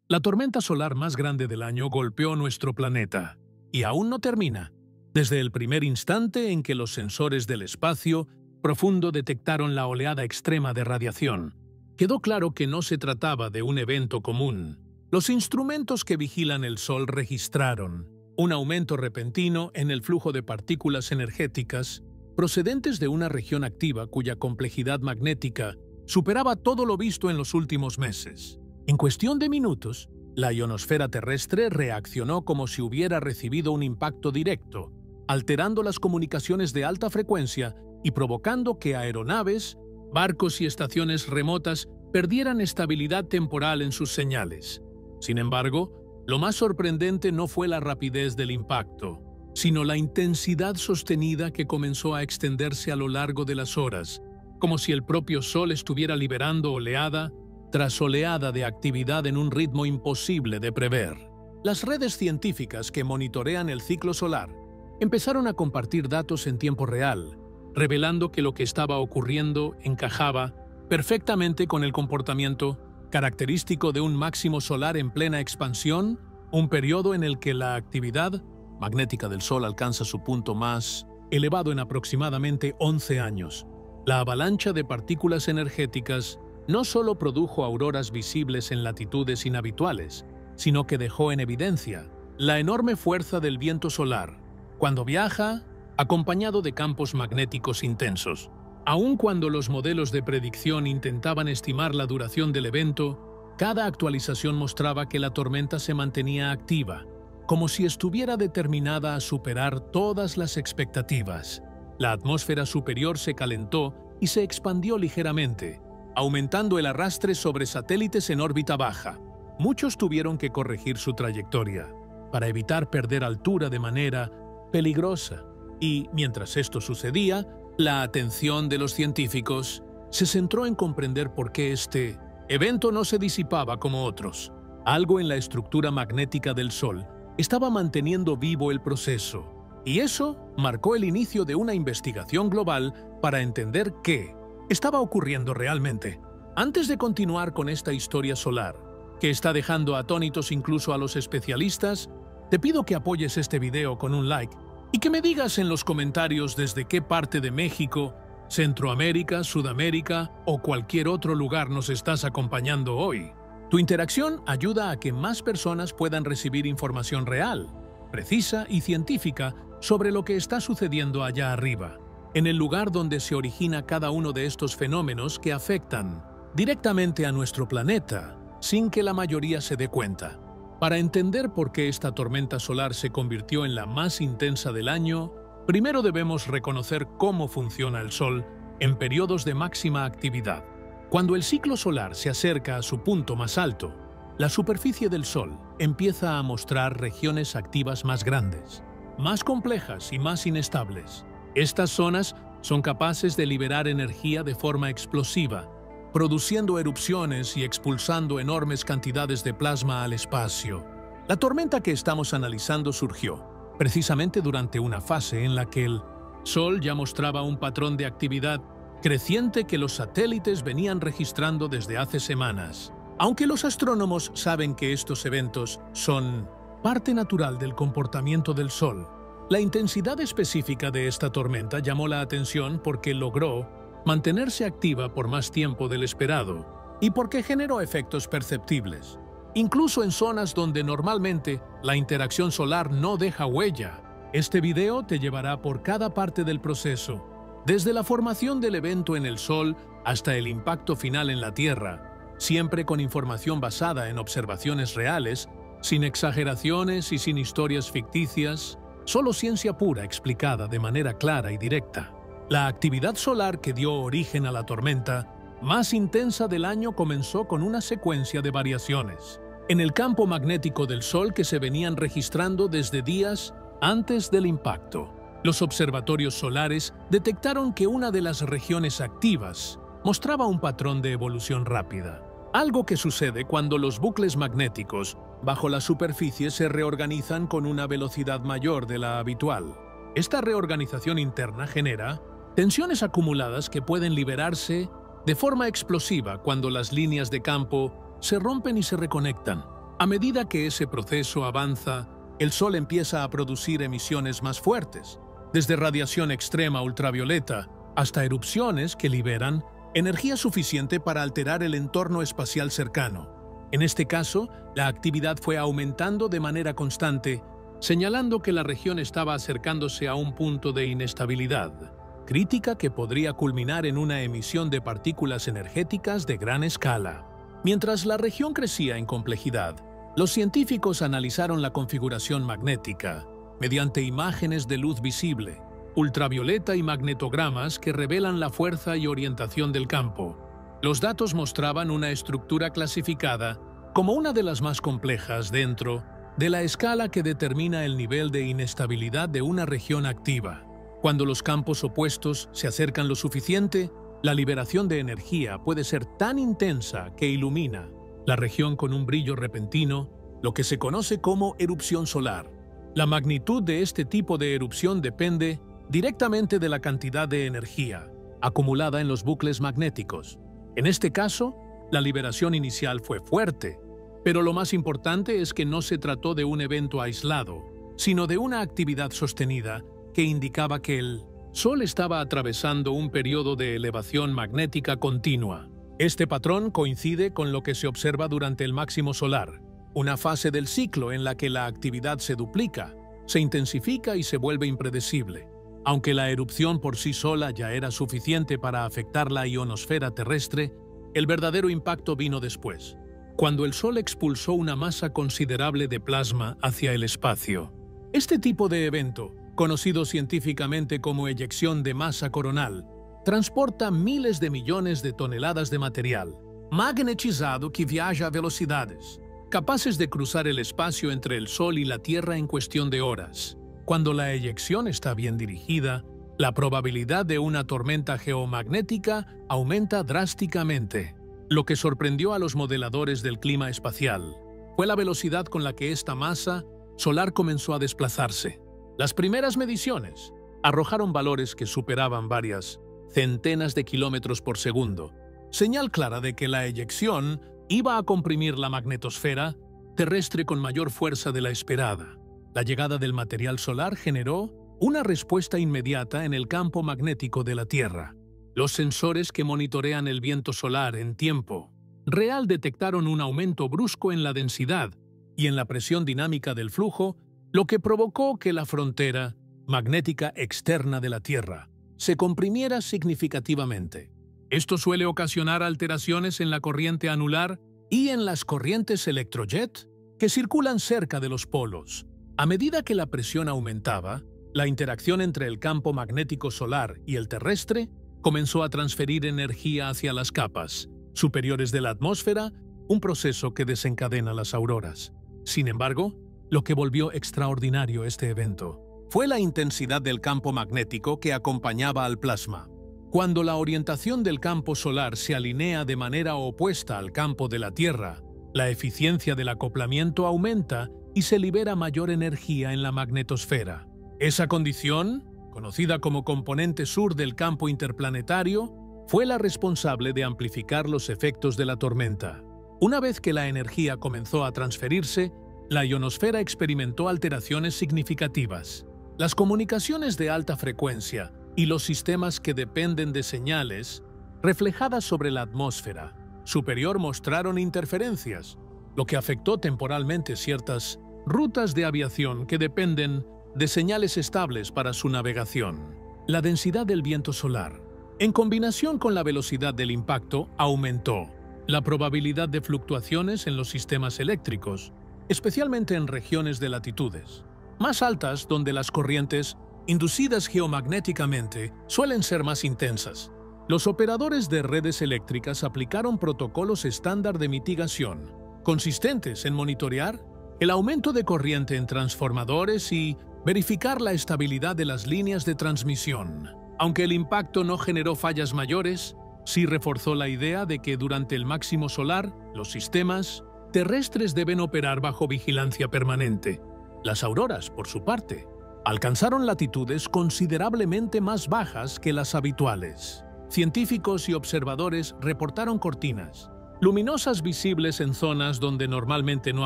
La tormenta solar más grande del año golpeó nuestro planeta, y aún no termina. Desde el primer instante en que los sensores del espacio profundo detectaron la oleada extrema de radiación, quedó claro que no se trataba de un evento común. Los instrumentos que vigilan el Sol registraron un aumento repentino en el flujo de partículas energéticas procedentes de una región activa cuya complejidad magnética superaba todo lo visto en los últimos meses. En cuestión de minutos, la ionosfera terrestre reaccionó como si hubiera recibido un impacto directo, alterando las comunicaciones de alta frecuencia y provocando que aeronaves, barcos y estaciones remotas perdieran estabilidad temporal en sus señales. Sin embargo, lo más sorprendente no fue la rapidez del impacto, sino la intensidad sostenida que comenzó a extenderse a lo largo de las horas, como si el propio Sol estuviera liberando oleada tras oleada de actividad en un ritmo imposible de prever. Las redes científicas que monitorean el ciclo solar empezaron a compartir datos en tiempo real, revelando que lo que estaba ocurriendo encajaba perfectamente con el comportamiento característico de un máximo solar en plena expansión, un periodo en el que la actividad magnética del Sol alcanza su punto más elevado en aproximadamente 11 años. La avalancha de partículas energéticas no solo produjo auroras visibles en latitudes inhabituales, sino que dejó en evidencia la enorme fuerza del viento solar, cuando viaja acompañado de campos magnéticos intensos. Aun cuando los modelos de predicción intentaban estimar la duración del evento, cada actualización mostraba que la tormenta se mantenía activa, como si estuviera determinada a superar todas las expectativas. La atmósfera superior se calentó y se expandió ligeramente, aumentando el arrastre sobre satélites en órbita baja. Muchos tuvieron que corregir su trayectoria para evitar perder altura de manera peligrosa. Y, mientras esto sucedía, la atención de los científicos se centró en comprender por qué este evento no se disipaba como otros. Algo en la estructura magnética del Sol estaba manteniendo vivo el proceso, y eso marcó el inicio de una investigación global para entender qué estaba ocurriendo realmente. Antes de continuar con esta historia solar, que está dejando atónitos incluso a los especialistas, te pido que apoyes este video con un like y que me digas en los comentarios desde qué parte de México, Centroamérica, Sudamérica o cualquier otro lugar nos estás acompañando hoy. Tu interacción ayuda a que más personas puedan recibir información real, precisa y científica sobre lo que está sucediendo allá arriba, en el lugar donde se origina cada uno de estos fenómenos que afectan directamente a nuestro planeta, sin que la mayoría se dé cuenta. Para entender por qué esta tormenta solar se convirtió en la más intensa del año, primero debemos reconocer cómo funciona el Sol en periodos de máxima actividad. Cuando el ciclo solar se acerca a su punto más alto, la superficie del Sol empieza a mostrar regiones activas más grandes, más complejas y más inestables. Estas zonas son capaces de liberar energía de forma explosiva, produciendo erupciones y expulsando enormes cantidades de plasma al espacio. La tormenta que estamos analizando surgió precisamente durante una fase en la que el Sol ya mostraba un patrón de actividad creciente que los satélites venían registrando desde hace semanas. Aunque los astrónomos saben que estos eventos son parte natural del comportamiento del Sol, la intensidad específica de esta tormenta llamó la atención porque logró mantenerse activa por más tiempo del esperado y porque generó efectos perceptibles, incluso en zonas donde normalmente la interacción solar no deja huella. Este video te llevará por cada parte del proceso, desde la formación del evento en el Sol hasta el impacto final en la Tierra, siempre con información basada en observaciones reales, sin exageraciones y sin historias ficticias, solo ciencia pura explicada de manera clara y directa. La actividad solar que dio origen a la tormenta más intensa del año comenzó con una secuencia de variaciones en el campo magnético del Sol que se venían registrando desde días antes del impacto. Los observatorios solares detectaron que una de las regiones activas mostraba un patrón de evolución rápida, algo que sucede cuando los bucles magnéticos bajo la superficie se reorganizan con una velocidad mayor de la habitual. Esta reorganización interna genera tensiones acumuladas que pueden liberarse de forma explosiva cuando las líneas de campo se rompen y se reconectan. A medida que ese proceso avanza, el Sol empieza a producir emisiones más fuertes, desde radiación extrema ultravioleta hasta erupciones que liberan energía suficiente para alterar el entorno espacial cercano. En este caso, la actividad fue aumentando de manera constante, señalando que la región estaba acercándose a un punto de inestabilidad crítica que podría culminar en una emisión de partículas energéticas de gran escala. Mientras la región crecía en complejidad, los científicos analizaron la configuración magnética mediante imágenes de luz visible, ultravioleta y magnetogramas que revelan la fuerza y orientación del campo. Los datos mostraban una estructura clasificada como una de las más complejas dentro de la escala que determina el nivel de inestabilidad de una región activa. Cuando los campos opuestos se acercan lo suficiente, la liberación de energía puede ser tan intensa que ilumina la región con un brillo repentino, lo que se conoce como erupción solar. La magnitud de este tipo de erupción depende directamente de la cantidad de energía acumulada en los bucles magnéticos. En este caso, la liberación inicial fue fuerte, pero lo más importante es que no se trató de un evento aislado, sino de una actividad sostenida que indicaba que el Sol estaba atravesando un periodo de elevación magnética continua. Este patrón coincide con lo que se observa durante el máximo solar, una fase del ciclo en la que la actividad se duplica, se intensifica y se vuelve impredecible. Aunque la erupción por sí sola ya era suficiente para afectar la ionosfera terrestre, el verdadero impacto vino después, cuando el Sol expulsó una masa considerable de plasma hacia el espacio. Este tipo de evento, conocido científicamente como eyección de masa coronal, transporta miles de millones de toneladas de material magnetizado que viaja a velocidades capaces de cruzar el espacio entre el Sol y la Tierra en cuestión de horas. Cuando la eyección está bien dirigida, la probabilidad de una tormenta geomagnética aumenta drásticamente. Lo que sorprendió a los modeladores del clima espacial fue la velocidad con la que esta masa solar comenzó a desplazarse. Las primeras mediciones arrojaron valores que superaban varias centenas de kilómetros por segundo, señal clara de que la eyección iba a comprimir la magnetosfera terrestre con mayor fuerza de la esperada. La llegada del material solar generó una respuesta inmediata en el campo magnético de la Tierra. Los sensores que monitorean el viento solar en tiempo real detectaron un aumento brusco en la densidad y en la presión dinámica del flujo, lo que provocó que la frontera magnética externa de la Tierra se comprimiera significativamente. Esto suele ocasionar alteraciones en la corriente anular y en las corrientes electrojet que circulan cerca de los polos. A medida que la presión aumentaba, la interacción entre el campo magnético solar y el terrestre comenzó a transferir energía hacia las capas superiores de la atmósfera, un proceso que desencadena las auroras. Sin embargo, lo que volvió extraordinario este evento fue la intensidad del campo magnético que acompañaba al plasma. Cuando la orientación del campo solar se alinea de manera opuesta al campo de la Tierra, la eficiencia del acoplamiento aumenta y se libera mayor energía en la magnetosfera. Esa condición, conocida como componente sur del campo interplanetario, fue la responsable de amplificar los efectos de la tormenta. Una vez que la energía comenzó a transferirse, la ionosfera experimentó alteraciones significativas. Las comunicaciones de alta frecuencia y los sistemas que dependen de señales reflejadas sobre la atmósfera superior mostraron interferencias, lo que afectó temporalmente ciertas rutas de aviación que dependen de señales estables para su navegación. La densidad del viento solar, en combinación con la velocidad del impacto, aumentó la probabilidad de fluctuaciones en los sistemas eléctricos, especialmente en regiones de latitudes más altas donde las corrientes inducidas geomagnéticamente suelen ser más intensas. Los operadores de redes eléctricas aplicaron protocolos estándar de mitigación, consistentes en monitorear el aumento de corriente en transformadores y verificar la estabilidad de las líneas de transmisión. Aunque el impacto no generó fallas mayores, sí reforzó la idea de que durante el máximo solar, los sistemas terrestres deben operar bajo vigilancia permanente. Las auroras, por su parte, alcanzaron latitudes considerablemente más bajas que las habituales. Científicos y observadores reportaron cortinas luminosas visibles en zonas donde normalmente no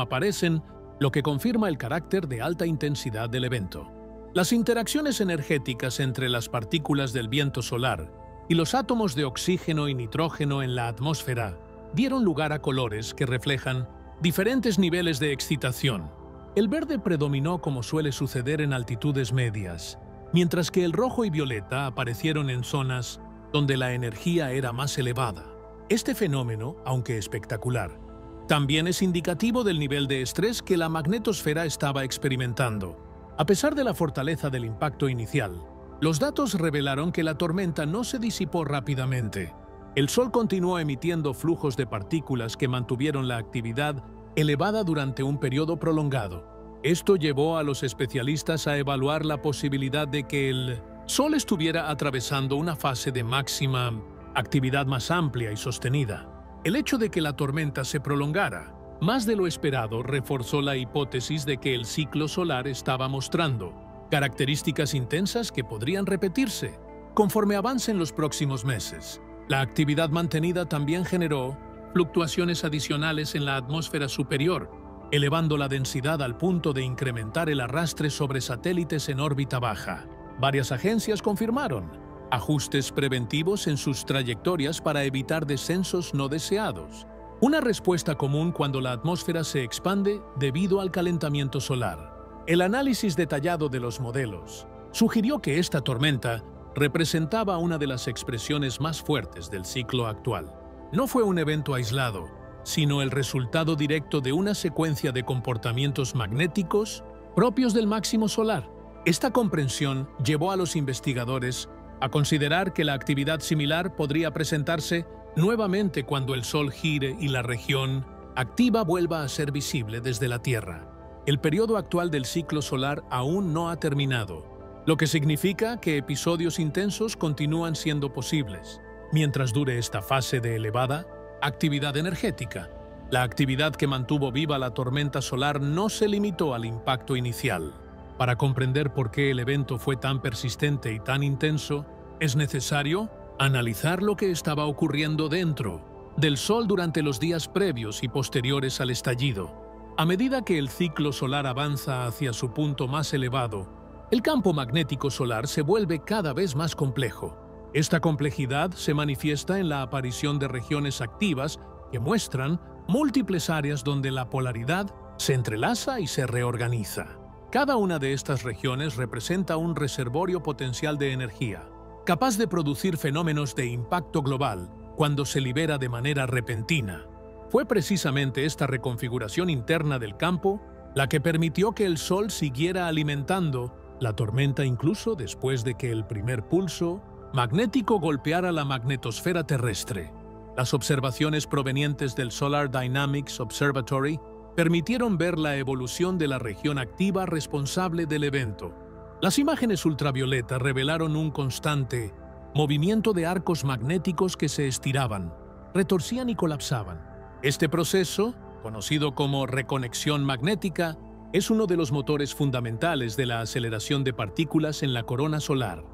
aparecen, lo que confirma el carácter de alta intensidad del evento. Las interacciones energéticas entre las partículas del viento solar y los átomos de oxígeno y nitrógeno en la atmósfera dieron lugar a colores que reflejan diferentes niveles de excitación. El verde predominó como suele suceder en altitudes medias, mientras que el rojo y violeta aparecieron en zonas donde la energía era más elevada. Este fenómeno, aunque espectacular, también es indicativo del nivel de estrés que la magnetosfera estaba experimentando. A pesar de la fortaleza del impacto inicial, los datos revelaron que la tormenta no se disipó rápidamente. El Sol continuó emitiendo flujos de partículas que mantuvieron la actividad elevada durante un periodo prolongado. Esto llevó a los especialistas a evaluar la posibilidad de que el Sol estuviera atravesando una fase de máxima actividad más amplia y sostenida. El hecho de que la tormenta se prolongara más de lo esperado reforzó la hipótesis de que el ciclo solar estaba mostrando características intensas que podrían repetirse conforme avancen los próximos meses. La actividad mantenida también generó fluctuaciones adicionales en la atmósfera superior, elevando la densidad al punto de incrementar el arrastre sobre satélites en órbita baja. Varias agencias confirmaron ajustes preventivos en sus trayectorias para evitar descensos no deseados. Una respuesta común cuando la atmósfera se expande debido al calentamiento solar. El análisis detallado de los modelos sugirió que esta tormenta representaba una de las expresiones más fuertes del ciclo actual. No fue un evento aislado, sino el resultado directo de una secuencia de comportamientos magnéticos propios del máximo solar. Esta comprensión llevó a los investigadores a considerar que la actividad similar podría presentarse nuevamente cuando el Sol gire y la región activa vuelva a ser visible desde la Tierra. El periodo actual del ciclo solar aún no ha terminado, lo que significa que episodios intensos continúan siendo posibles mientras dure esta fase de elevada actividad energética. La actividad que mantuvo viva la tormenta solar no se limitó al impacto inicial. Para comprender por qué el evento fue tan persistente y tan intenso, es necesario analizar lo que estaba ocurriendo dentro del Sol durante los días previos y posteriores al estallido. A medida que el ciclo solar avanza hacia su punto más elevado, el campo magnético solar se vuelve cada vez más complejo. Esta complejidad se manifiesta en la aparición de regiones activas que muestran múltiples áreas donde la polaridad se entrelaza y se reorganiza. Cada una de estas regiones representa un reservorio potencial de energía, capaz de producir fenómenos de impacto global cuando se libera de manera repentina. Fue precisamente esta reconfiguración interna del campo la que permitió que el Sol siguiera alimentando la tormenta incluso después de que el primer pulso magnético golpeara la magnetosfera terrestre. Las observaciones provenientes del Solar Dynamics Observatory permitieron ver la evolución de la región activa responsable del evento. Las imágenes ultravioleta revelaron un constante movimiento de arcos magnéticos que se estiraban, retorcían y colapsaban. Este proceso, conocido como reconexión magnética, es uno de los motores fundamentales de la aceleración de partículas en la corona solar.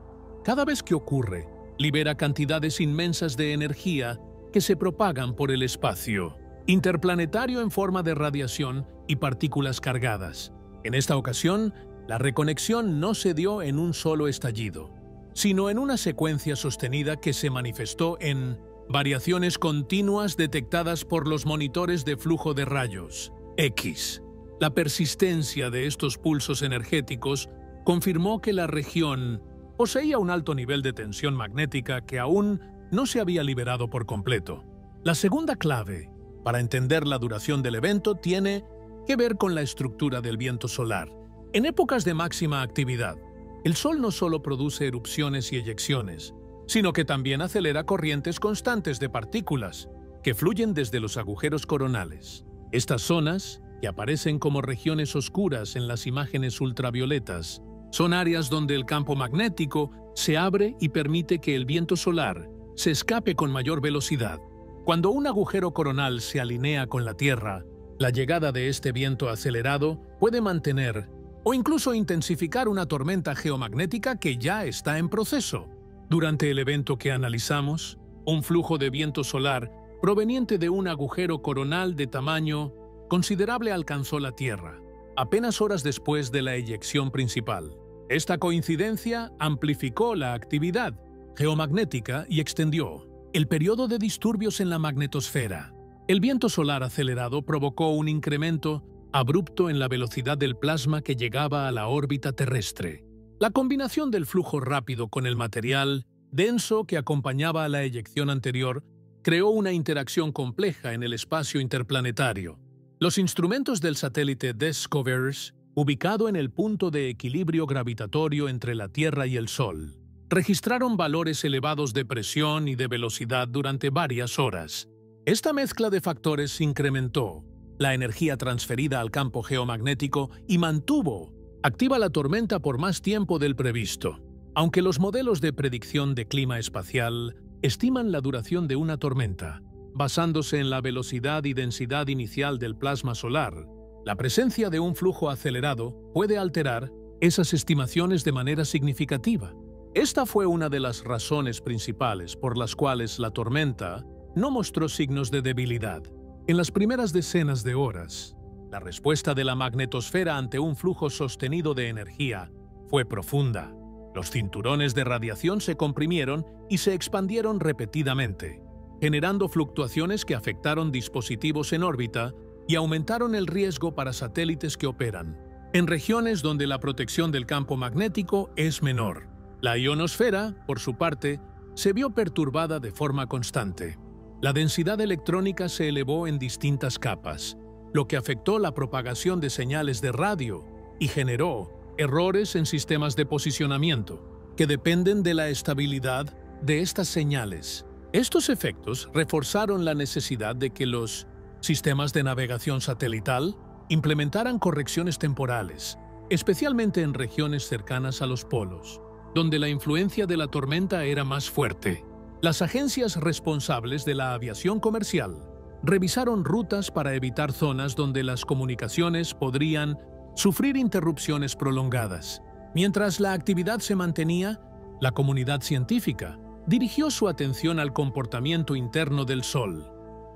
Cada vez que ocurre, libera cantidades inmensas de energía que se propagan por el espacio interplanetario en forma de radiación y partículas cargadas. En esta ocasión, la reconexión no se dio en un solo estallido, sino en una secuencia sostenida que se manifestó en variaciones continuas detectadas por los monitores de flujo de rayos, X. La persistencia de estos pulsos energéticos confirmó que la región poseía un alto nivel de tensión magnética que aún no se había liberado por completo. La segunda clave para entender la duración del evento tiene que ver con la estructura del viento solar. En épocas de máxima actividad, el Sol no solo produce erupciones y eyecciones, sino que también acelera corrientes constantes de partículas que fluyen desde los agujeros coronales. Estas zonas, que aparecen como regiones oscuras en las imágenes ultravioletas, son áreas donde el campo magnético se abre y permite que el viento solar se escape con mayor velocidad. Cuando un agujero coronal se alinea con la Tierra, la llegada de este viento acelerado puede mantener o incluso intensificar una tormenta geomagnética que ya está en proceso. Durante el evento que analizamos, un flujo de viento solar proveniente de un agujero coronal de tamaño considerable alcanzó la Tierra, apenas horas después de la eyección principal. Esta coincidencia amplificó la actividad geomagnética y extendió el periodo de disturbios en la magnetosfera. El viento solar acelerado provocó un incremento abrupto en la velocidad del plasma que llegaba a la órbita terrestre. La combinación del flujo rápido con el material denso que acompañaba a la eyección anterior creó una interacción compleja en el espacio interplanetario. Los instrumentos del satélite Discovery, ubicado en el punto de equilibrio gravitatorio entre la Tierra y el Sol, registraron valores elevados de presión y de velocidad durante varias horas. Esta mezcla de factores incrementó la energía transferida al campo geomagnético y mantuvo activa la tormenta por más tiempo del previsto. Aunque los modelos de predicción de clima espacial estiman la duración de una tormenta, basándose en la velocidad y densidad inicial del plasma solar, la presencia de un flujo acelerado puede alterar esas estimaciones de manera significativa. Esta fue una de las razones principales por las cuales la tormenta no mostró signos de debilidad. En las primeras decenas de horas, la respuesta de la magnetosfera ante un flujo sostenido de energía fue profunda. Los cinturones de radiación se comprimieron y se expandieron repetidamente, generando fluctuaciones que afectaron dispositivos en órbita y aumentaron el riesgo para satélites que operan en regiones donde la protección del campo magnético es menor. La ionosfera, por su parte, se vio perturbada de forma constante. La densidad electrónica se elevó en distintas capas, lo que afectó la propagación de señales de radio y generó errores en sistemas de posicionamiento, que dependen de la estabilidad de estas señales. Estos efectos reforzaron la necesidad de que los sistemas de navegación satelital implementaran correcciones temporales, especialmente en regiones cercanas a los polos, donde la influencia de la tormenta era más fuerte. Las agencias responsables de la aviación comercial revisaron rutas para evitar zonas donde las comunicaciones podrían sufrir interrupciones prolongadas. Mientras la actividad se mantenía, la comunidad científica dirigió su atención al comportamiento interno del Sol.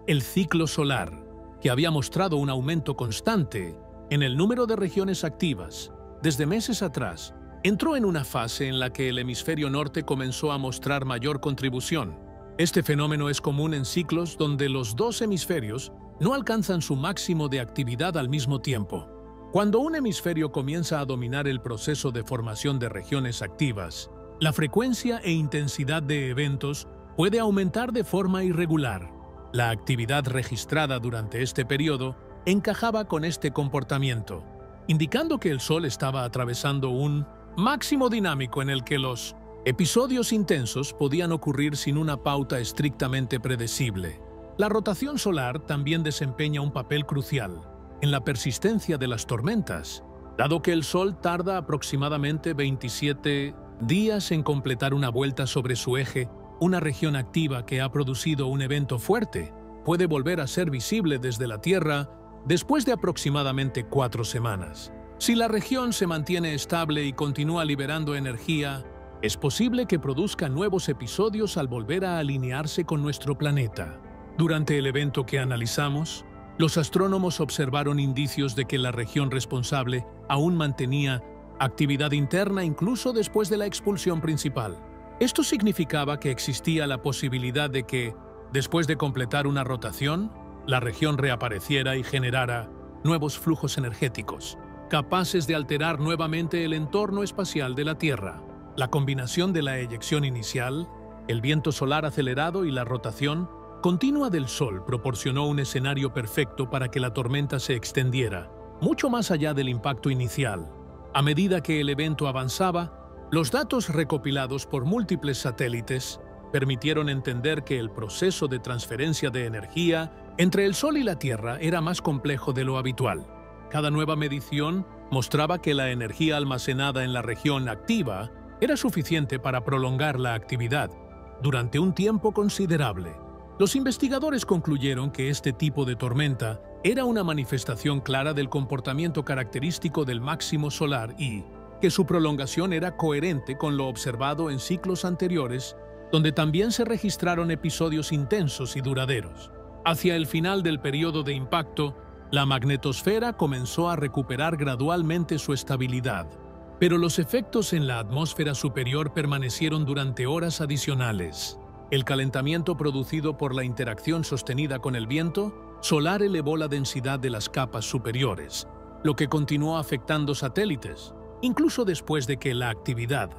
El ciclo solar, que había mostrado un aumento constante en el número de regiones activas desde meses atrás, entró en una fase en la que el hemisferio norte comenzó a mostrar mayor contribución. Este fenómeno es común en ciclos donde los dos hemisferios no alcanzan su máximo de actividad al mismo tiempo. Cuando un hemisferio comienza a dominar el proceso de formación de regiones activas, la frecuencia e intensidad de eventos puede aumentar de forma irregular. La actividad registrada durante este periodo encajaba con este comportamiento, indicando que el Sol estaba atravesando un máximo dinámico en el que los episodios intensos podían ocurrir sin una pauta estrictamente predecible. La rotación solar también desempeña un papel crucial en la persistencia de las tormentas, dado que el Sol tarda aproximadamente 27 días en completar una vuelta sobre su eje. Una región activa que ha producido un evento fuerte puede volver a ser visible desde la Tierra después de aproximadamente 4 semanas. Si la región se mantiene estable y continúa liberando energía, es posible que produzca nuevos episodios al volver a alinearse con nuestro planeta. Durante el evento que analizamos, los astrónomos observaron indicios de que la región responsable aún mantenía actividad interna incluso después de la expulsión principal. Esto significaba que existía la posibilidad de que, después de completar una rotación, la región reapareciera y generara nuevos flujos energéticos, capaces de alterar nuevamente el entorno espacial de la Tierra. La combinación de la eyección inicial, el viento solar acelerado y la rotación continua del Sol proporcionó un escenario perfecto para que la tormenta se extendiera, mucho más allá del impacto inicial. A medida que el evento avanzaba, los datos recopilados por múltiples satélites permitieron entender que el proceso de transferencia de energía entre el Sol y la Tierra era más complejo de lo habitual. Cada nueva medición mostraba que la energía almacenada en la región activa era suficiente para prolongar la actividad durante un tiempo considerable. Los investigadores concluyeron que este tipo de tormenta era una manifestación clara del comportamiento característico del máximo solar y que su prolongación era coherente con lo observado en ciclos anteriores donde también se registraron episodios intensos y duraderos. Hacia el final del periodo de impacto, la magnetosfera comenzó a recuperar gradualmente su estabilidad, pero los efectos en la atmósfera superior permanecieron durante horas adicionales. El calentamiento producido por la interacción sostenida con el viento solar elevó la densidad de las capas superiores, lo que continuó afectando satélites, incluso después de que la actividad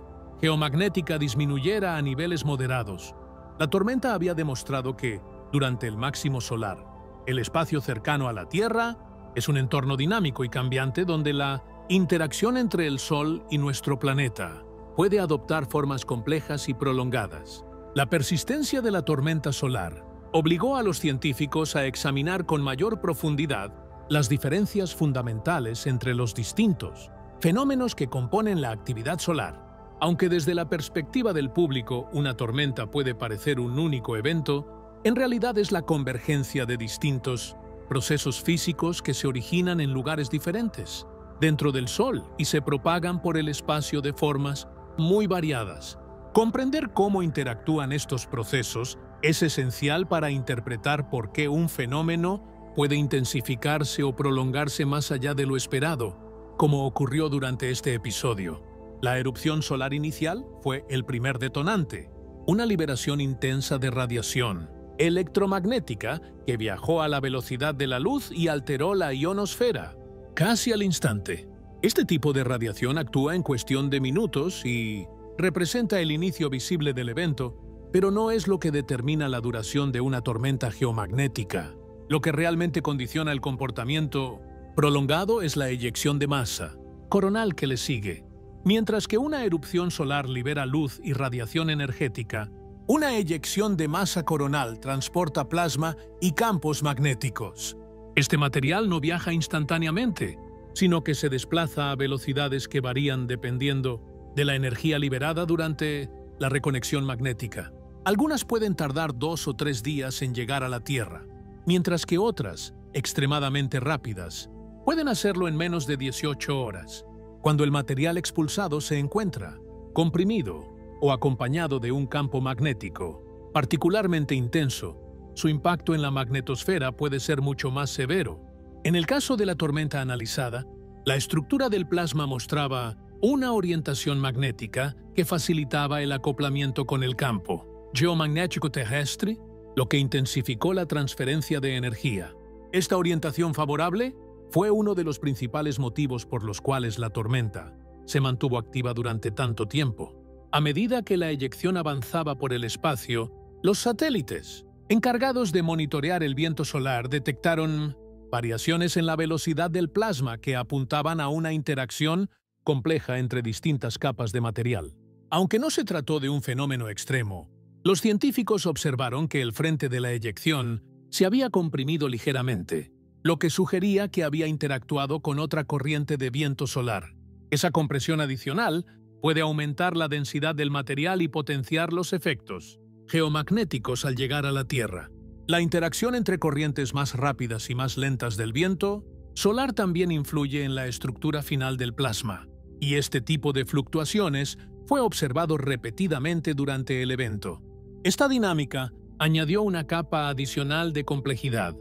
geomagnética disminuyera a niveles moderados. La tormenta había demostrado que, durante el máximo solar, el espacio cercano a la Tierra es un entorno dinámico y cambiante donde la interacción entre el Sol y nuestro planeta puede adoptar formas complejas y prolongadas. La persistencia de la tormenta solar obligó a los científicos a examinar con mayor profundidad las diferencias fundamentales entre los distintos fenómenos que componen la actividad solar. Aunque desde la perspectiva del público una tormenta puede parecer un único evento, en realidad es la convergencia de distintos procesos físicos que se originan en lugares diferentes, dentro del Sol, y se propagan por el espacio de formas muy variadas. Comprender cómo interactúan estos procesos es esencial para interpretar por qué un fenómeno puede intensificarse o prolongarse más allá de lo esperado, como ocurrió durante este episodio. La erupción solar inicial fue el primer detonante, una liberación intensa de radiación electromagnética que viajó a la velocidad de la luz y alteró la ionosfera, casi al instante. Este tipo de radiación actúa en cuestión de minutos y representa el inicio visible del evento, pero no es lo que determina la duración de una tormenta geomagnética. Lo que realmente condiciona el comportamiento prolongado es la eyección de masa coronal que le sigue. Mientras que una erupción solar libera luz y radiación energética, una eyección de masa coronal transporta plasma y campos magnéticos. Este material no viaja instantáneamente, sino que se desplaza a velocidades que varían dependiendo de la energía liberada durante la reconexión magnética. Algunas pueden tardar 2 o 3 días en llegar a la Tierra, mientras que otras, extremadamente rápidas, pueden hacerlo en menos de 18 horas. Cuando el material expulsado se encuentra comprimido o acompañado de un campo magnético particularmente intenso, su impacto en la magnetosfera puede ser mucho más severo. En el caso de la tormenta analizada, la estructura del plasma mostraba una orientación magnética que facilitaba el acoplamiento con el campo geomagnético terrestre, lo que intensificó la transferencia de energía. Esta orientación favorable fue uno de los principales motivos por los cuales la tormenta se mantuvo activa durante tanto tiempo. A medida que la eyección avanzaba por el espacio, los satélites, encargados de monitorear el viento solar, detectaron variaciones en la velocidad del plasma que apuntaban a una interacción compleja entre distintas capas de material. Aunque no se trató de un fenómeno extremo, los científicos observaron que el frente de la eyección se había comprimido ligeramente, lo que sugería que había interactuado con otra corriente de viento solar. Esa compresión adicional puede aumentar la densidad del material y potenciar los efectos geomagnéticos al llegar a la Tierra. La interacción entre corrientes más rápidas y más lentas del viento solar también influye en la estructura final del plasma, y este tipo de fluctuaciones fue observado repetidamente durante el evento. Esta dinámica añadió una capa adicional de complejidad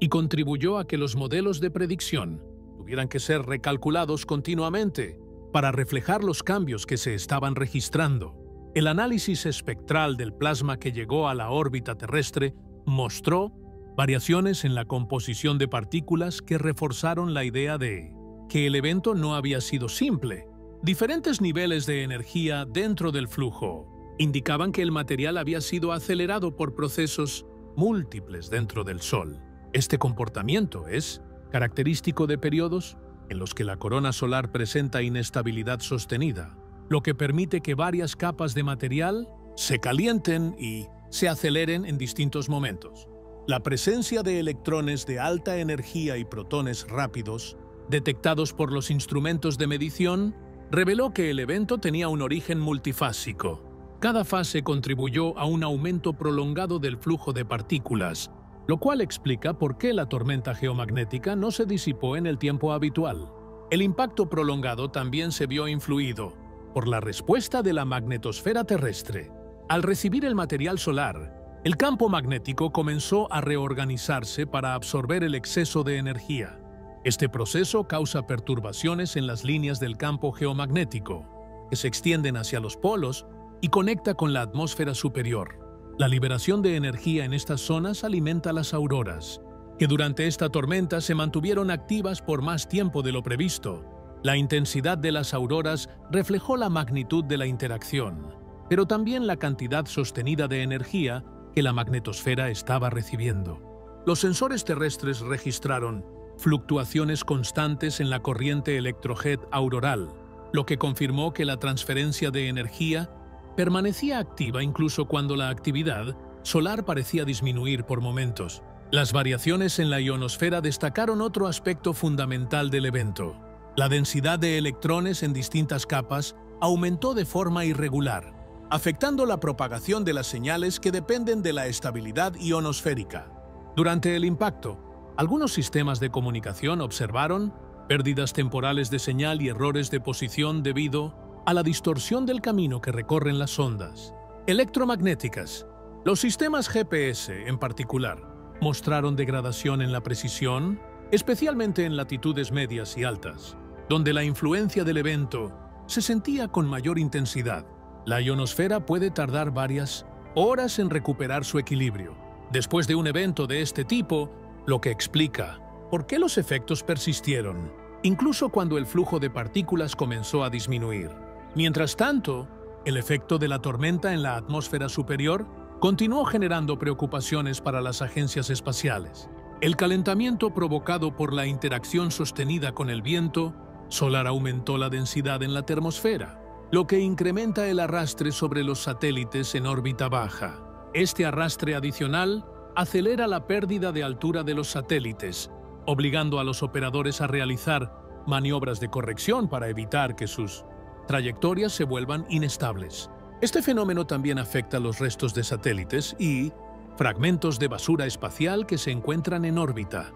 y contribuyó a que los modelos de predicción tuvieran que ser recalculados continuamente para reflejar los cambios que se estaban registrando. El análisis espectral del plasma que llegó a la órbita terrestre mostró variaciones en la composición de partículas que reforzaron la idea de que el evento no había sido simple. Diferentes niveles de energía dentro del flujo indicaban que el material había sido acelerado por procesos múltiples dentro del Sol. Este comportamiento es característico de periodos en los que la corona solar presenta inestabilidad sostenida, lo que permite que varias capas de material se calienten y se aceleren en distintos momentos. La presencia de electrones de alta energía y protones rápidos, detectados por los instrumentos de medición, reveló que el evento tenía un origen multifásico. Cada fase contribuyó a un aumento prolongado del flujo de partículas, lo cual explica por qué la tormenta geomagnética no se disipó en el tiempo habitual. El impacto prolongado también se vio influido por la respuesta de la magnetosfera terrestre. Al recibir el material solar, el campo magnético comenzó a reorganizarse para absorber el exceso de energía. Este proceso causa perturbaciones en las líneas del campo geomagnético, que se extienden hacia los polos y conecta con la atmósfera superior. La liberación de energía en estas zonas alimenta las auroras, que durante esta tormenta se mantuvieron activas por más tiempo de lo previsto. La intensidad de las auroras reflejó la magnitud de la interacción, pero también la cantidad sostenida de energía que la magnetosfera estaba recibiendo. Los sensores terrestres registraron fluctuaciones constantes en la corriente electrojet auroral, lo que confirmó que la transferencia de energía permanecía activa incluso cuando la actividad solar parecía disminuir por momentos. Las variaciones en la ionosfera destacaron otro aspecto fundamental del evento. La densidad de electrones en distintas capas aumentó de forma irregular, afectando la propagación de las señales que dependen de la estabilidad ionosférica. Durante el impacto, algunos sistemas de comunicación observaron pérdidas temporales de señal y errores de posición debido a la distorsión del camino que recorren las ondas electromagnéticas. Los sistemas GPS, en particular, mostraron degradación en la precisión, especialmente en latitudes medias y altas, donde la influencia del evento se sentía con mayor intensidad. La ionosfera puede tardar varias horas en recuperar su equilibrio después de un evento de este tipo, lo que explica por qué los efectos persistieron, incluso cuando el flujo de partículas comenzó a disminuir. Mientras tanto, el efecto de la tormenta en la atmósfera superior continuó generando preocupaciones para las agencias espaciales. El calentamiento provocado por la interacción sostenida con el viento solar aumentó la densidad en la termosfera, lo que incrementa el arrastre sobre los satélites en órbita baja. Este arrastre adicional acelera la pérdida de altura de los satélites, obligando a los operadores a realizar maniobras de corrección para evitar que sus trayectorias se vuelvan inestables. Este fenómeno también afecta los restos de satélites y fragmentos de basura espacial que se encuentran en órbita.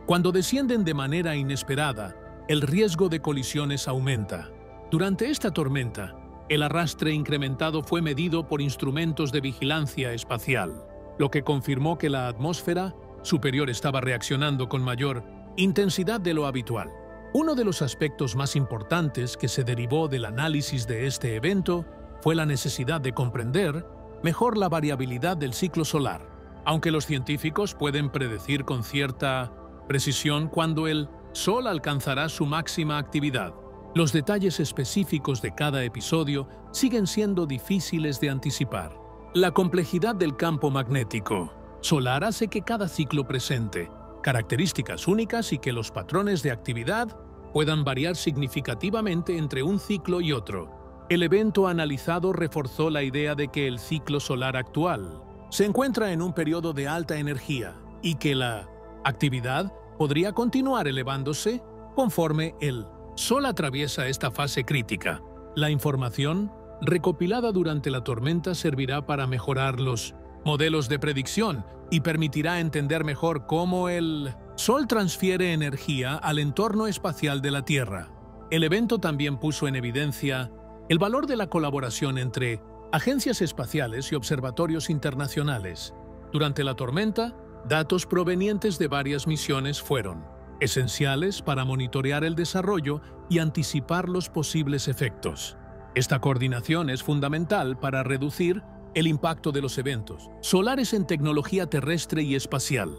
Cuando descienden de manera inesperada, el riesgo de colisiones aumenta. Durante esta tormenta, el arrastre incrementado fue medido por instrumentos de vigilancia espacial, lo que confirmó que la atmósfera superior estaba reaccionando con mayor intensidad de lo habitual. Uno de los aspectos más importantes que se derivó del análisis de este evento fue la necesidad de comprender mejor la variabilidad del ciclo solar. Aunque los científicos pueden predecir con cierta precisión cuándo el Sol alcanzará su máxima actividad, los detalles específicos de cada episodio siguen siendo difíciles de anticipar. La complejidad del campo magnético solar hace que cada ciclo presente características únicas y que los patrones de actividad puedan variar significativamente entre un ciclo y otro. El evento analizado reforzó la idea de que el ciclo solar actual se encuentra en un periodo de alta energía y que la actividad podría continuar elevándose conforme el Sol atraviesa esta fase crítica. La información recopilada durante la tormenta servirá para mejorar los modelos de predicción y permitirá entender mejor cómo el Sol transfiere energía al entorno espacial de la Tierra. El evento también puso en evidencia el valor de la colaboración entre agencias espaciales y observatorios internacionales. Durante la tormenta, datos provenientes de varias misiones fueron esenciales para monitorear el desarrollo y anticipar los posibles efectos. Esta coordinación es fundamental para reducir el impacto de los eventos solares en tecnología terrestre y espacial.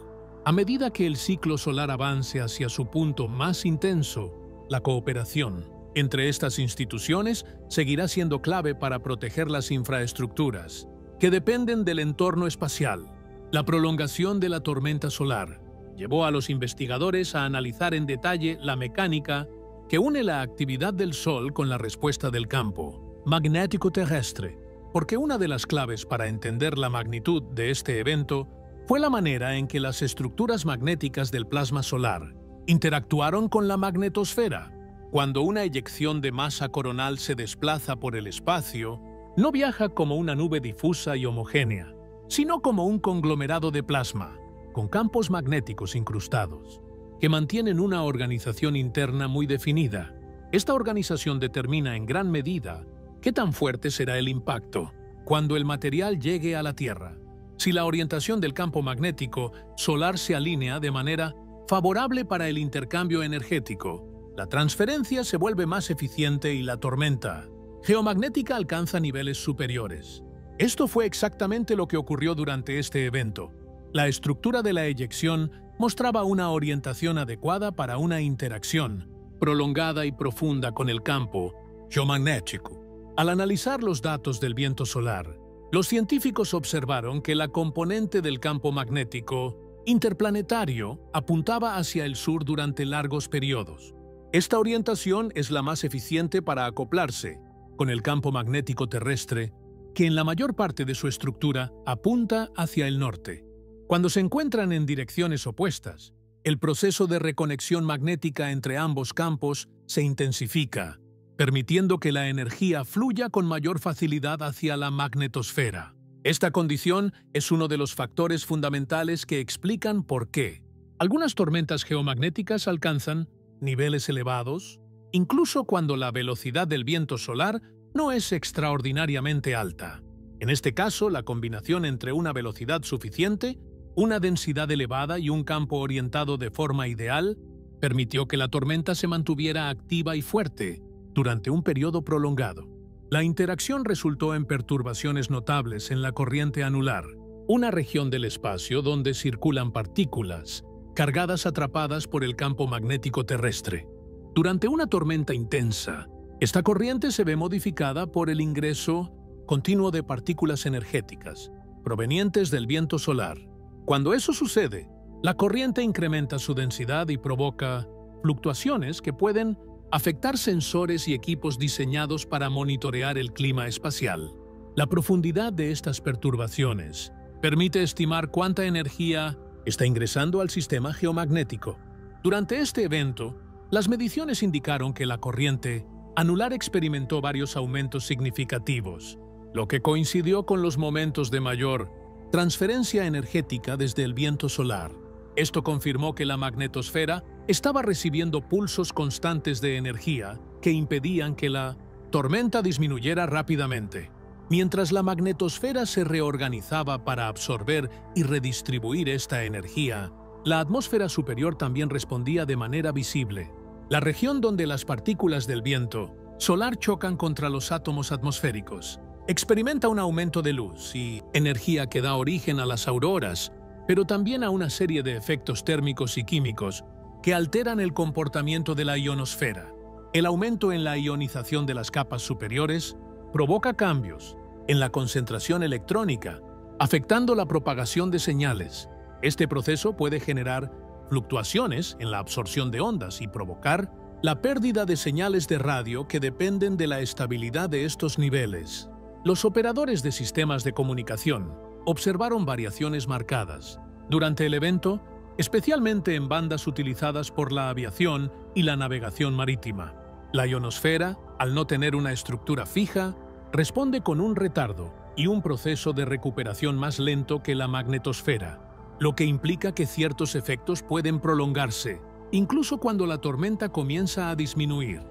A medida que el ciclo solar avance hacia su punto más intenso, la cooperación entre estas instituciones seguirá siendo clave para proteger las infraestructuras que dependen del entorno espacial. La prolongación de la tormenta solar llevó a los investigadores a analizar en detalle la mecánica que une la actividad del Sol con la respuesta del campo magnético terrestre, porque una de las claves para entender la magnitud de este evento fue la manera en que las estructuras magnéticas del plasma solar interactuaron con la magnetosfera. Cuando una eyección de masa coronal se desplaza por el espacio, no viaja como una nube difusa y homogénea, sino como un conglomerado de plasma, con campos magnéticos incrustados, que mantienen una organización interna muy definida. Esta organización determina en gran medida qué tan fuerte será el impacto. cuando el material llegue a la Tierra. Si la orientación del campo magnético solar se alinea de manera favorable para el intercambio energético, la transferencia se vuelve más eficiente y la tormenta geomagnética alcanza niveles superiores. Esto fue exactamente lo que ocurrió durante este evento. La estructura de la eyección mostraba una orientación adecuada para una interacción prolongada y profunda con el campo geomagnético. Al analizar los datos del viento solar, los científicos observaron que la componente del campo magnético interplanetario apuntaba hacia el sur durante largos periodos. Esta orientación es la más eficiente para acoplarse con el campo magnético terrestre, que en la mayor parte de su estructura apunta hacia el norte. Cuando se encuentran en direcciones opuestas, el proceso de reconexión magnética entre ambos campos se intensifica, permitiendo que la energía fluya con mayor facilidad hacia la magnetosfera. Esta condición es uno de los factores fundamentales que explican por qué algunas tormentas geomagnéticas alcanzan niveles elevados, incluso cuando la velocidad del viento solar no es extraordinariamente alta. En este caso, la combinación entre una velocidad suficiente, una densidad elevada y un campo orientado de forma ideal permitió que la tormenta se mantuviera activa y fuerte durante un periodo prolongado. La interacción resultó en perturbaciones notables en la corriente anular, una región del espacio donde circulan partículas cargadas atrapadas por el campo magnético terrestre. Durante una tormenta intensa, esta corriente se ve modificada por el ingreso continuo de partículas energéticas provenientes del viento solar. Cuando eso sucede, la corriente incrementa su densidad y provoca fluctuaciones que pueden afectar sensores y equipos diseñados para monitorear el clima espacial. La profundidad de estas perturbaciones permite estimar cuánta energía está ingresando al sistema geomagnético. Durante este evento, las mediciones indicaron que la corriente anular experimentó varios aumentos significativos, lo que coincidió con los momentos de mayor transferencia energética desde el viento solar. Esto confirmó que la magnetosfera estaba recibiendo pulsos constantes de energía que impedían que la tormenta disminuyera rápidamente. Mientras la magnetosfera se reorganizaba para absorber y redistribuir esta energía, la atmósfera superior también respondía de manera visible. La región donde las partículas del viento solar chocan contra los átomos atmosféricos experimenta un aumento de luz y energía que da origen a las auroras, pero también a una serie de efectos térmicos y químicos que alteran el comportamiento de la ionosfera. El aumento en la ionización de las capas superiores provoca cambios en la concentración electrónica, afectando la propagación de señales. Este proceso puede generar fluctuaciones en la absorción de ondas y provocar la pérdida de señales de radio que dependen de la estabilidad de estos niveles. Los operadores de sistemas de comunicación observaron variaciones marcadas durante el evento, especialmente en bandas utilizadas por la aviación y la navegación marítima. La ionosfera, al no tener una estructura fija, responde con un retardo y un proceso de recuperación más lento que la magnetosfera, lo que implica que ciertos efectos pueden prolongarse, incluso cuando la tormenta comienza a disminuir.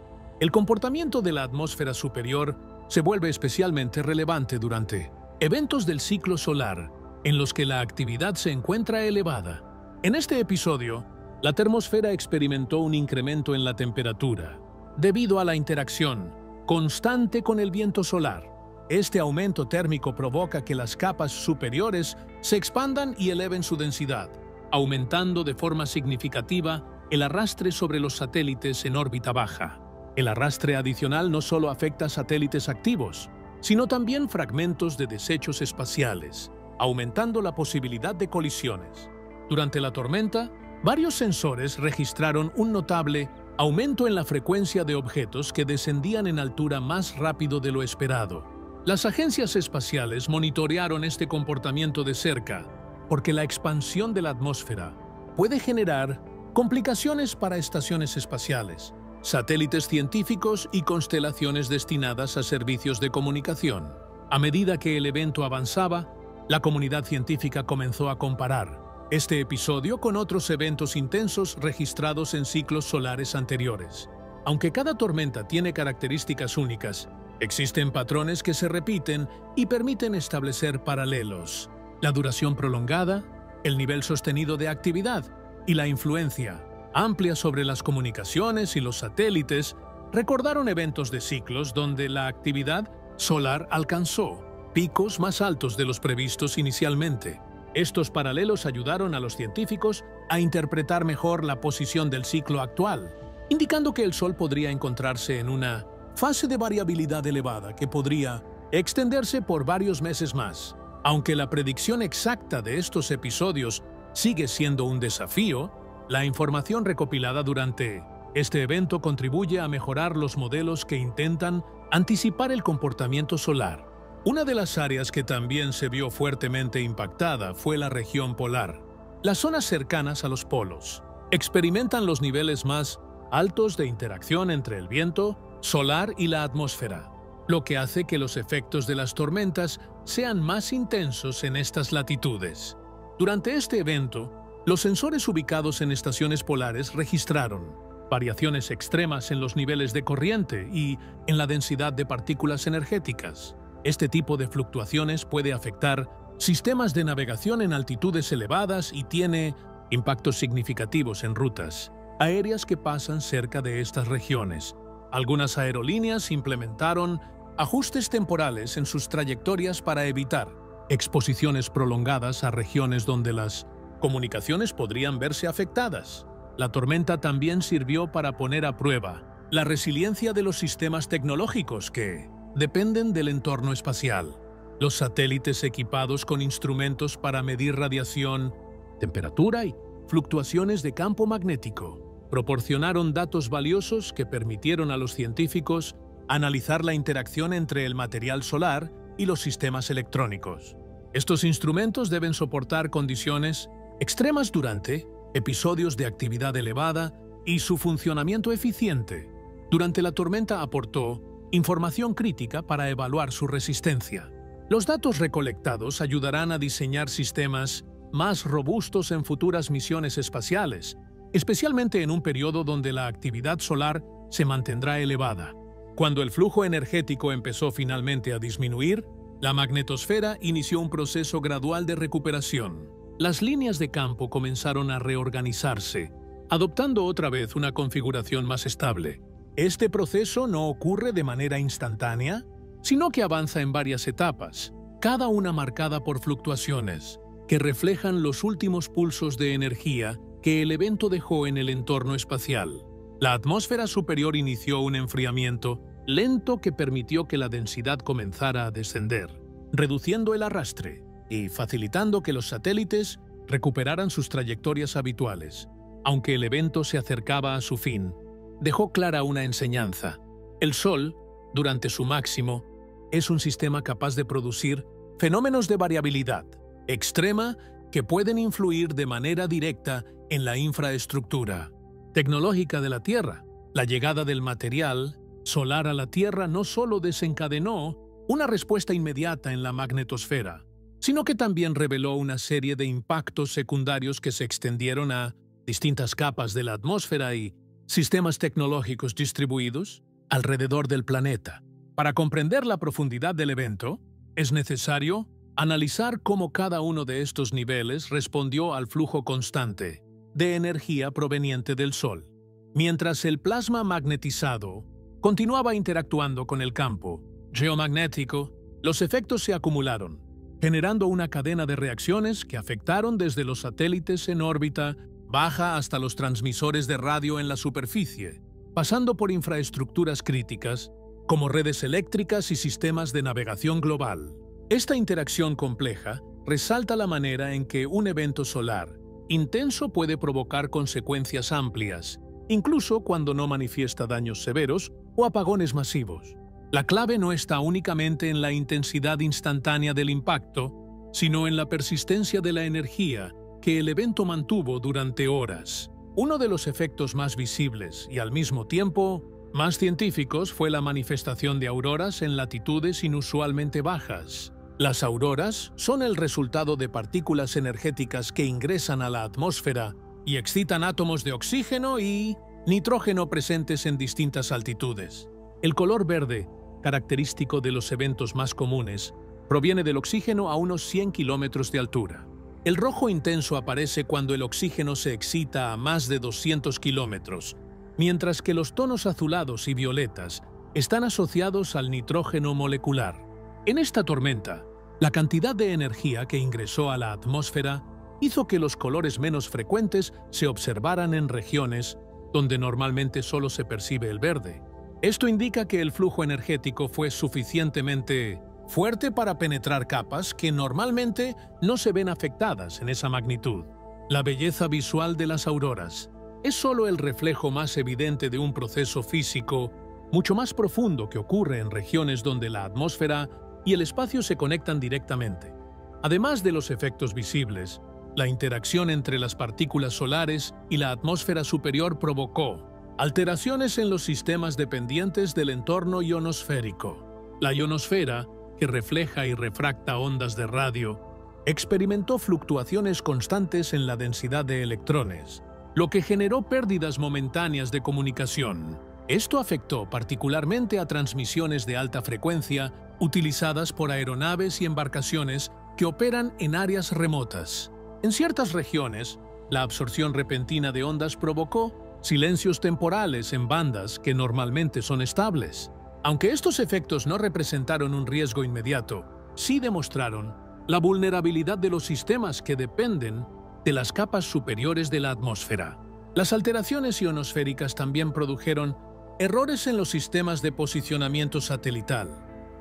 El comportamiento de la atmósfera superior se vuelve especialmente relevante durante eventos del ciclo solar, en los que la actividad se encuentra elevada. En este episodio, la termosfera experimentó un incremento en la temperatura, debido a la interacción constante con el viento solar. Este aumento térmico provoca que las capas superiores se expandan y eleven su densidad, aumentando de forma significativa el arrastre sobre los satélites en órbita baja. El arrastre adicional no solo afecta a satélites activos, sino también fragmentos de desechos espaciales, aumentando la posibilidad de colisiones. Durante la tormenta, varios sensores registraron un notable aumento en la frecuencia de objetos que descendían en altura más rápido de lo esperado. Las agencias espaciales monitorearon este comportamiento de cerca, porque la expansión de la atmósfera puede generar complicaciones para estaciones espaciales, satélites científicos y constelaciones destinadas a servicios de comunicación. A medida que el evento avanzaba, la comunidad científica comenzó a comparar este episodio con otros eventos intensos registrados en ciclos solares anteriores. Aunque cada tormenta tiene características únicas, Existen patrones que se repiten y permiten establecer paralelos. La duración prolongada, el nivel sostenido de actividad y la influencia amplia sobre las comunicaciones y los satélites recordaron eventos de ciclos donde la actividad solar alcanzó picos más altos de los previstos inicialmente. Estos paralelos ayudaron a los científicos a interpretar mejor la posición del ciclo actual, indicando que el Sol podría encontrarse en una fase de variabilidad elevada que podría extenderse por varios meses más. Aunque la predicción exacta de estos episodios sigue siendo un desafío, la información recopilada durante este evento contribuye a mejorar los modelos que intentan anticipar el comportamiento solar. Una de las áreas que también se vio fuertemente impactada fue la región polar. Las zonas cercanas a los polos experimentan los niveles más altos de interacción entre el viento solar y la atmósfera, lo que hace que los efectos de las tormentas sean más intensos en estas latitudes. Durante este evento, los sensores ubicados en estaciones polares registraron variaciones extremas en los niveles de corriente y en la densidad de partículas energéticas. Este tipo de fluctuaciones puede afectar sistemas de navegación en altitudes elevadas y tiene impactos significativos en rutas aéreas que pasan cerca de estas regiones. Algunas aerolíneas implementaron ajustes temporales en sus trayectorias para evitar exposiciones prolongadas a regiones donde las comunicaciones podrían verse afectadas. La tormenta también sirvió para poner a prueba la resiliencia de los sistemas tecnológicos que dependen del entorno espacial. Los satélites equipados con instrumentos para medir radiación, temperatura y fluctuaciones de campo magnético proporcionaron datos valiosos que permitieron a los científicos analizar la interacción entre el material solar y los sistemas electrónicos. Estos instrumentos deben soportar condiciones extremas durante episodios de actividad elevada y su funcionamiento eficiente durante la tormenta aportó información crítica para evaluar su resistencia. Los datos recolectados ayudarán a diseñar sistemas más robustos en futuras misiones espaciales, especialmente en un periodo donde la actividad solar se mantendrá elevada. Cuando el flujo energético empezó finalmente a disminuir, la magnetosfera inició un proceso gradual de recuperación. Las líneas de campo comenzaron a reorganizarse, adoptando otra vez una configuración más estable. Este proceso no ocurre de manera instantánea, sino que avanza en varias etapas, cada una marcada por fluctuaciones que reflejan los últimos pulsos de energía que el evento dejó en el entorno espacial. La atmósfera superior inició un enfriamiento lento que permitió que la densidad comenzara a descender, reduciendo el arrastre y facilitando que los satélites recuperaran sus trayectorias habituales. Aunque el evento se acercaba a su fin, dejó clara una enseñanza. El Sol, durante su máximo, es un sistema capaz de producir fenómenos de variabilidad extrema que pueden influir de manera directa en la infraestructura tecnológica de la Tierra. La llegada del material solar a la Tierra no solo desencadenó una respuesta inmediata en la magnetosfera, sino que también reveló una serie de impactos secundarios que se extendieron a distintas capas de la atmósfera y sistemas tecnológicos distribuidos alrededor del planeta. Para comprender la profundidad del evento, es necesario analizar cómo cada uno de estos niveles respondió al flujo constante de energía proveniente del Sol. Mientras el plasma magnetizado continuaba interactuando con el campo geomagnético, los efectos se acumularon, generando una cadena de reacciones que afectaron desde los satélites en órbita baja hasta los transmisores de radio en la superficie, pasando por infraestructuras críticas como redes eléctricas y sistemas de navegación global. Esta interacción compleja resalta la manera en que un evento solar intenso puede provocar consecuencias amplias, incluso cuando no manifiesta daños severos o apagones masivos. La clave no está únicamente en la intensidad instantánea del impacto, sino en la persistencia de la energía que el evento mantuvo durante horas. Uno de los efectos más visibles y al mismo tiempo más científicos fue la manifestación de auroras en latitudes inusualmente bajas. Las auroras son el resultado de partículas energéticas que ingresan a la atmósfera y excitan átomos de oxígeno y nitrógeno presentes en distintas altitudes. El color verde característico de los eventos más comunes, proviene del oxígeno a unos 100 kilómetros de altura. El rojo intenso aparece cuando el oxígeno se excita a más de 200 kilómetros, mientras que los tonos azulados y violetas están asociados al nitrógeno molecular. En esta tormenta, la cantidad de energía que ingresó a la atmósfera hizo que los colores menos frecuentes se observaran en regiones donde normalmente solo se percibe el verde. Esto indica que el flujo energético fue suficientemente fuerte para penetrar capas que normalmente no se ven afectadas en esa magnitud. La belleza visual de las auroras es solo el reflejo más evidente de un proceso físico mucho más profundo que ocurre en regiones donde la atmósfera y el espacio se conectan directamente. Además de los efectos visibles, la interacción entre las partículas solares y la atmósfera superior provocó alteraciones en los sistemas dependientes del entorno ionosférico. La ionosfera, que refleja y refracta ondas de radio, experimentó fluctuaciones constantes en la densidad de electrones, lo que generó pérdidas momentáneas de comunicación. Esto afectó particularmente a transmisiones de alta frecuencia utilizadas por aeronaves y embarcaciones que operan en áreas remotas. En ciertas regiones, la absorción repentina de ondas provocó silencios temporales en bandas que normalmente son estables. Aunque estos efectos no representaron un riesgo inmediato, sí demostraron la vulnerabilidad de los sistemas que dependen de las capas superiores de la atmósfera. Las alteraciones ionosféricas también produjeron errores en los sistemas de posicionamiento satelital,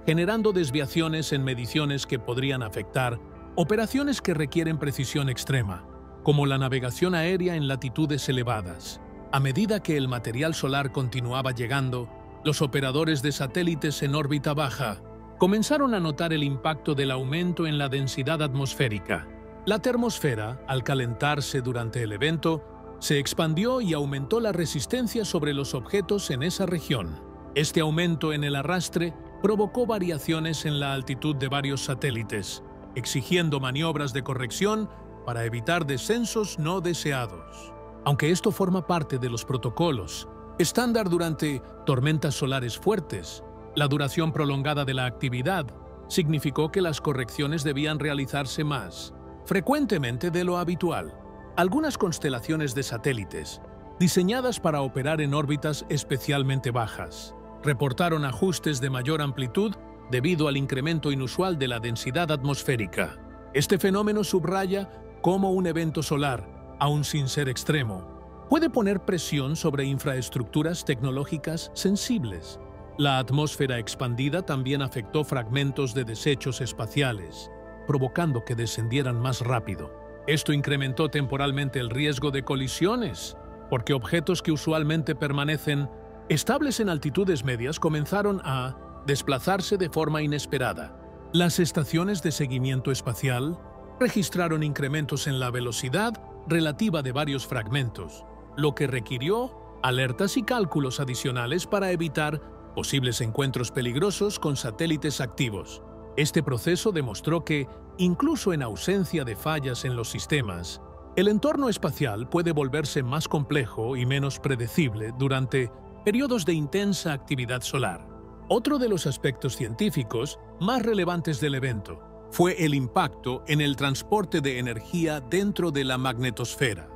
generando desviaciones en mediciones que podrían afectar operaciones que requieren precisión extrema, como la navegación aérea en latitudes elevadas. A medida que el material solar continuaba llegando, los operadores de satélites en órbita baja comenzaron a notar el impacto del aumento en la densidad atmosférica. La termosfera, al calentarse durante el evento, se expandió y aumentó la resistencia sobre los objetos en esa región. Este aumento en el arrastre provocó variaciones en la altitud de varios satélites, exigiendo maniobras de corrección para evitar descensos no deseados. Aunque esto forma parte de los protocolos estándar durante tormentas solares fuertes, la duración prolongada de la actividad significó que las correcciones debían realizarse más frecuentemente de lo habitual. Algunas constelaciones de satélites, diseñadas para operar en órbitas especialmente bajas, reportaron ajustes de mayor amplitud debido al incremento inusual de la densidad atmosférica. Este fenómeno subraya cómo un evento solar, aun sin ser extremo, puede poner presión sobre infraestructuras tecnológicas sensibles. La atmósfera expandida también afectó fragmentos de desechos espaciales, provocando que descendieran más rápido. Esto incrementó temporalmente el riesgo de colisiones, porque objetos que usualmente permanecen estables en altitudes medias comenzaron a desplazarse de forma inesperada. Las estaciones de seguimiento espacial registraron incrementos en la velocidad relativa de varios fragmentos, lo que requirió alertas y cálculos adicionales para evitar posibles encuentros peligrosos con satélites activos. Este proceso demostró que, incluso en ausencia de fallas en los sistemas, el entorno espacial puede volverse más complejo y menos predecible durante periodos de intensa actividad solar. Otro de los aspectos científicos más relevantes del evento fue el impacto en el transporte de energía dentro de la magnetosfera.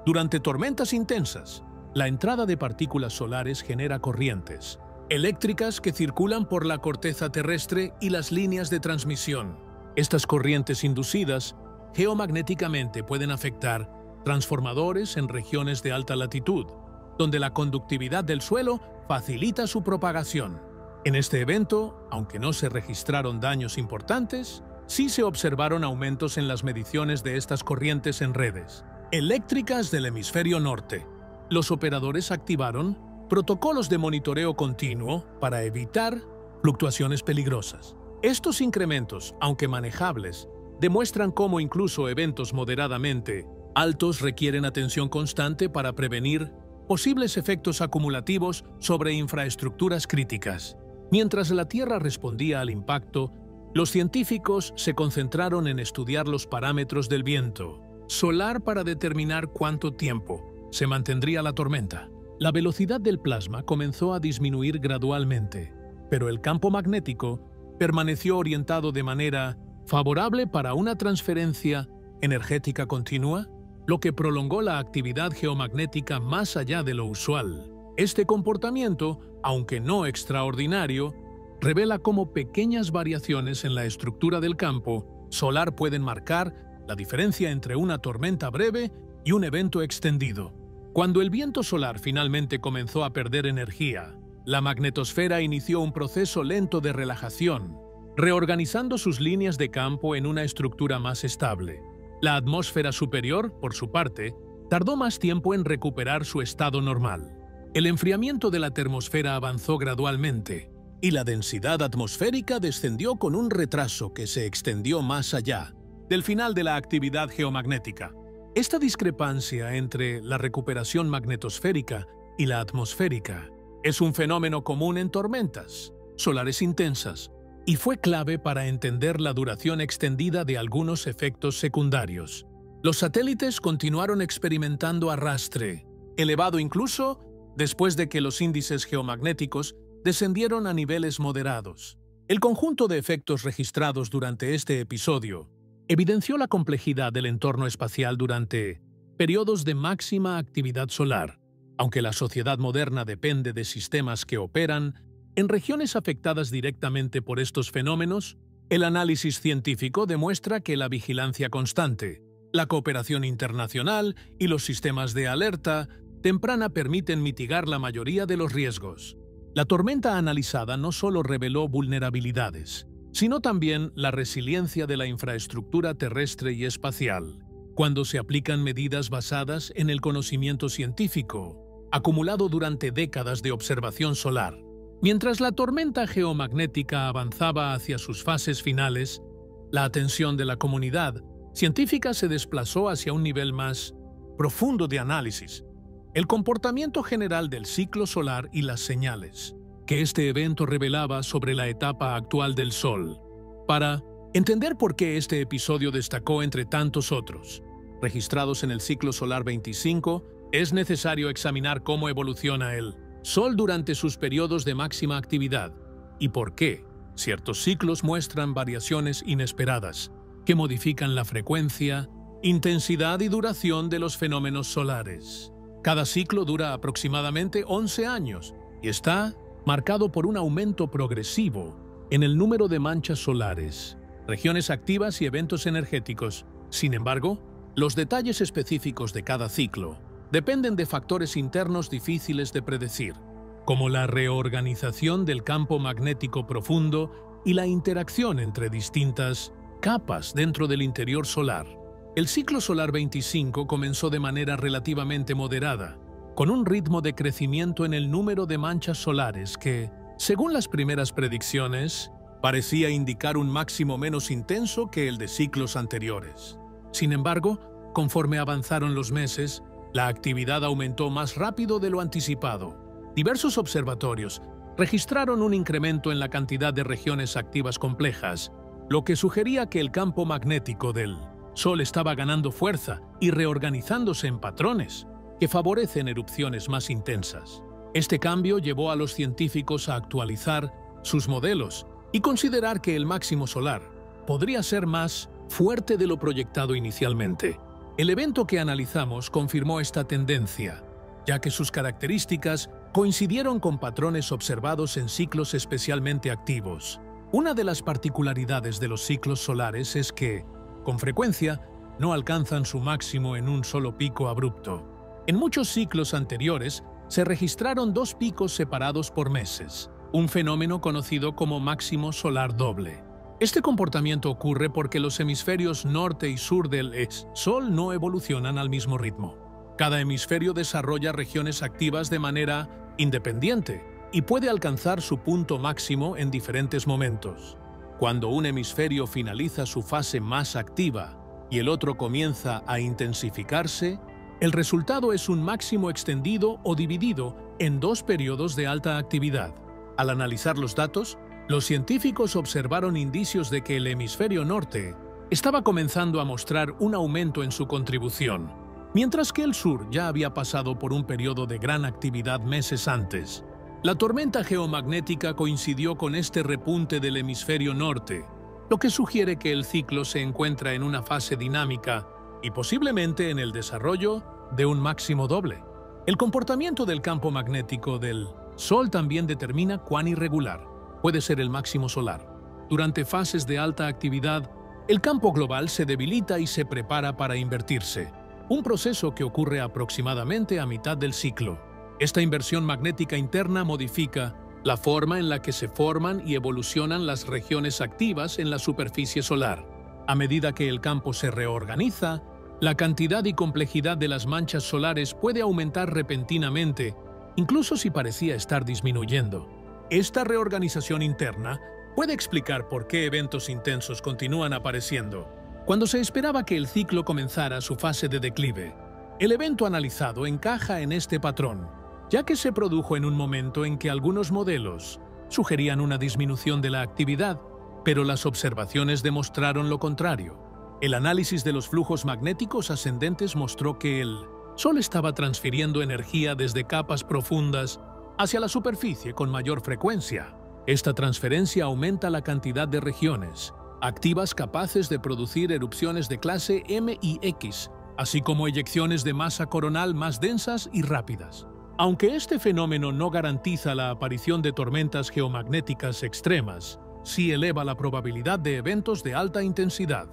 Durante tormentas intensas, la entrada de partículas solares genera corrientes eléctricas que circulan por la corteza terrestre y las líneas de transmisión. Estas corrientes inducidas geomagnéticamente pueden afectar transformadores en regiones de alta latitud, donde la conductividad del suelo facilita su propagación. En este evento, aunque no se registraron daños importantes, sí se observaron aumentos en las mediciones de estas corrientes en redes eléctricas del hemisferio norte. Los operadores activaron protocolos de monitoreo continuo para evitar fluctuaciones peligrosas. Estos incrementos, aunque manejables, demuestran cómo incluso eventos moderadamente altos requieren atención constante para prevenir posibles efectos acumulativos sobre infraestructuras críticas. Mientras la Tierra respondía al impacto, los científicos se concentraron en estudiar los parámetros del viento solar para determinar cuánto tiempo se mantendría la tormenta. La velocidad del plasma comenzó a disminuir gradualmente, pero el campo magnético permaneció orientado de manera favorable para una transferencia energética continua, lo que prolongó la actividad geomagnética más allá de lo usual. Este comportamiento, aunque no extraordinario, revela cómo pequeñas variaciones en la estructura del campo solar pueden marcar la diferencia entre una tormenta breve y un evento extendido. Cuando el viento solar finalmente comenzó a perder energía, la magnetosfera inició un proceso lento de relajación, reorganizando sus líneas de campo en una estructura más estable. La atmósfera superior, por su parte, tardó más tiempo en recuperar su estado normal. El enfriamiento de la termosfera avanzó gradualmente, y la densidad atmosférica descendió con un retraso que se extendió más allá del final de la actividad geomagnética. Esta discrepancia entre la recuperación magnetosférica y la atmosférica es un fenómeno común en tormentas solares intensas y fue clave para entender la duración extendida de algunos efectos secundarios. Los satélites continuaron experimentando arrastre, elevado incluso después de que los índices geomagnéticos descendieron a niveles moderados. El conjunto de efectos registrados durante este episodio evidenció la complejidad del entorno espacial durante periodos de máxima actividad solar. Aunque la sociedad moderna depende de sistemas que operan en regiones afectadas directamente por estos fenómenos, el análisis científico demuestra que la vigilancia constante, la cooperación internacional y los sistemas de alerta temprana permiten mitigar la mayoría de los riesgos. La tormenta analizada no solo reveló vulnerabilidades, sino también la resiliencia de la infraestructura terrestre y espacial, cuando se aplican medidas basadas en el conocimiento científico, acumulado durante décadas de observación solar. Mientras la tormenta geomagnética avanzaba hacia sus fases finales, la atención de la comunidad científica se desplazó hacia un nivel más profundo de análisis, el comportamiento general del ciclo solar y las señales que este evento revelaba sobre la etapa actual del Sol. Para entender por qué este episodio destacó entre tantos otros registrados en el ciclo solar 25, es necesario examinar cómo evoluciona el Sol durante sus periodos de máxima actividad y por qué ciertos ciclos muestran variaciones inesperadas que modifican la frecuencia, intensidad y duración de los fenómenos solares. Cada ciclo dura aproximadamente 11 años y está marcado por un aumento progresivo en el número de manchas solares, regiones activas y eventos energéticos. Sin embargo, los detalles específicos de cada ciclo dependen de factores internos difíciles de predecir, como la reorganización del campo magnético profundo y la interacción entre distintas capas dentro del interior solar. El ciclo solar 25 comenzó de manera relativamente moderada, con un ritmo de crecimiento en el número de manchas solares que, según las primeras predicciones, parecía indicar un máximo menos intenso que el de ciclos anteriores. Sin embargo, conforme avanzaron los meses, la actividad aumentó más rápido de lo anticipado. Diversos observatorios registraron un incremento en la cantidad de regiones activas complejas, lo que sugería que el campo magnético del Sol estaba ganando fuerza y reorganizándose en patrones que favorecen erupciones más intensas. Este cambio llevó a los científicos a actualizar sus modelos y considerar que el máximo solar podría ser más fuerte de lo proyectado inicialmente. El evento que analizamos confirmó esta tendencia, ya que sus características coincidieron con patrones observados en ciclos especialmente activos. Una de las particularidades de los ciclos solares es que, con frecuencia, no alcanzan su máximo en un solo pico abrupto. En muchos ciclos anteriores se registraron dos picos separados por meses, un fenómeno conocido como máximo solar doble. Este comportamiento ocurre porque los hemisferios norte y sur del Sol no evolucionan al mismo ritmo. Cada hemisferio desarrolla regiones activas de manera independiente y puede alcanzar su punto máximo en diferentes momentos. Cuando un hemisferio finaliza su fase más activa y el otro comienza a intensificarse, el resultado es un máximo extendido o dividido en dos periodos de alta actividad. Al analizar los datos, los científicos observaron indicios de que el hemisferio norte estaba comenzando a mostrar un aumento en su contribución, mientras que el sur ya había pasado por un periodo de gran actividad meses antes. La tormenta geomagnética coincidió con este repunte del hemisferio norte, lo que sugiere que el ciclo se encuentra en una fase dinámica y posiblemente en el desarrollo de un máximo doble. El comportamiento del campo magnético del Sol también determina cuán irregular puede ser el máximo solar. Durante fases de alta actividad, el campo global se debilita y se prepara para invertirse, un proceso que ocurre aproximadamente a mitad del ciclo. Esta inversión magnética interna modifica la forma en la que se forman y evolucionan las regiones activas en la superficie solar. A medida que el campo se reorganiza, la cantidad y complejidad de las manchas solares puede aumentar repentinamente, incluso si parecía estar disminuyendo. Esta reorganización interna puede explicar por qué eventos intensos continúan apareciendo. Cuando se esperaba que el ciclo comenzara su fase de declive, el evento analizado encaja en este patrón, ya que se produjo en un momento en que algunos modelos sugerían una disminución de la actividad, pero las observaciones demostraron lo contrario. El análisis de los flujos magnéticos ascendentes mostró que el Sol estaba transfiriendo energía desde capas profundas hacia la superficie con mayor frecuencia. Esta transferencia aumenta la cantidad de regiones activas capaces de producir erupciones de clase M y X, así como eyecciones de masa coronal más densas y rápidas. Aunque este fenómeno no garantiza la aparición de tormentas geomagnéticas extremas, sí eleva la probabilidad de eventos de alta intensidad.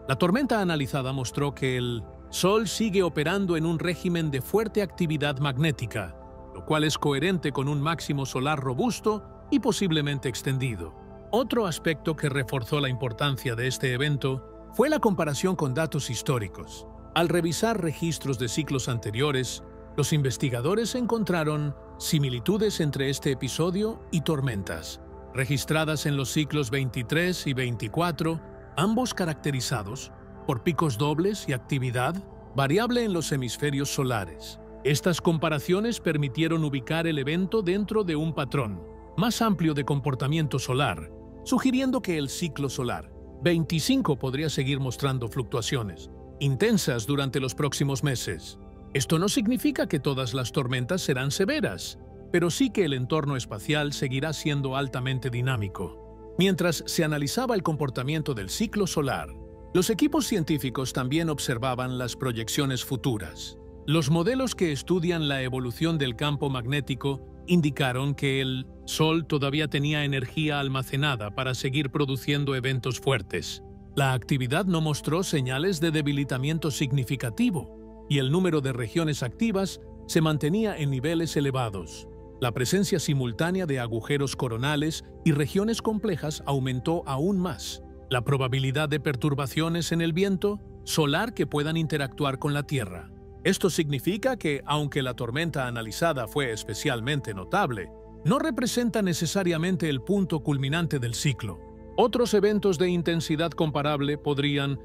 La tormenta analizada mostró que el Sol sigue operando en un régimen de fuerte actividad magnética, lo cual es coherente con un máximo solar robusto y posiblemente extendido. Otro aspecto que reforzó la importancia de este evento fue la comparación con datos históricos. Al revisar registros de ciclos anteriores, los investigadores encontraron similitudes entre este episodio y tormentas, registradas en los ciclos 23 y 24, ambos caracterizados por picos dobles y actividad variable en los hemisferios solares. Estas comparaciones permitieron ubicar el evento dentro de un patrón más amplio de comportamiento solar, sugiriendo que el ciclo solar 25 podría seguir mostrando fluctuaciones intensas durante los próximos meses. Esto no significa que todas las tormentas serán severas, pero sí que el entorno espacial seguirá siendo altamente dinámico. Mientras se analizaba el comportamiento del ciclo solar, los equipos científicos también observaban las proyecciones futuras. Los modelos que estudian la evolución del campo magnético indicaron que el Sol todavía tenía energía almacenada para seguir produciendo eventos fuertes. La actividad no mostró señales de debilitamiento significativo y el número de regiones activas se mantenía en niveles elevados. La presencia simultánea de agujeros coronales y regiones complejas aumentó aún más la probabilidad de perturbaciones en el viento solar que puedan interactuar con la Tierra. Esto significa que, aunque la tormenta analizada fue especialmente notable, no representa necesariamente el punto culminante del ciclo. Otros eventos de intensidad comparable podrían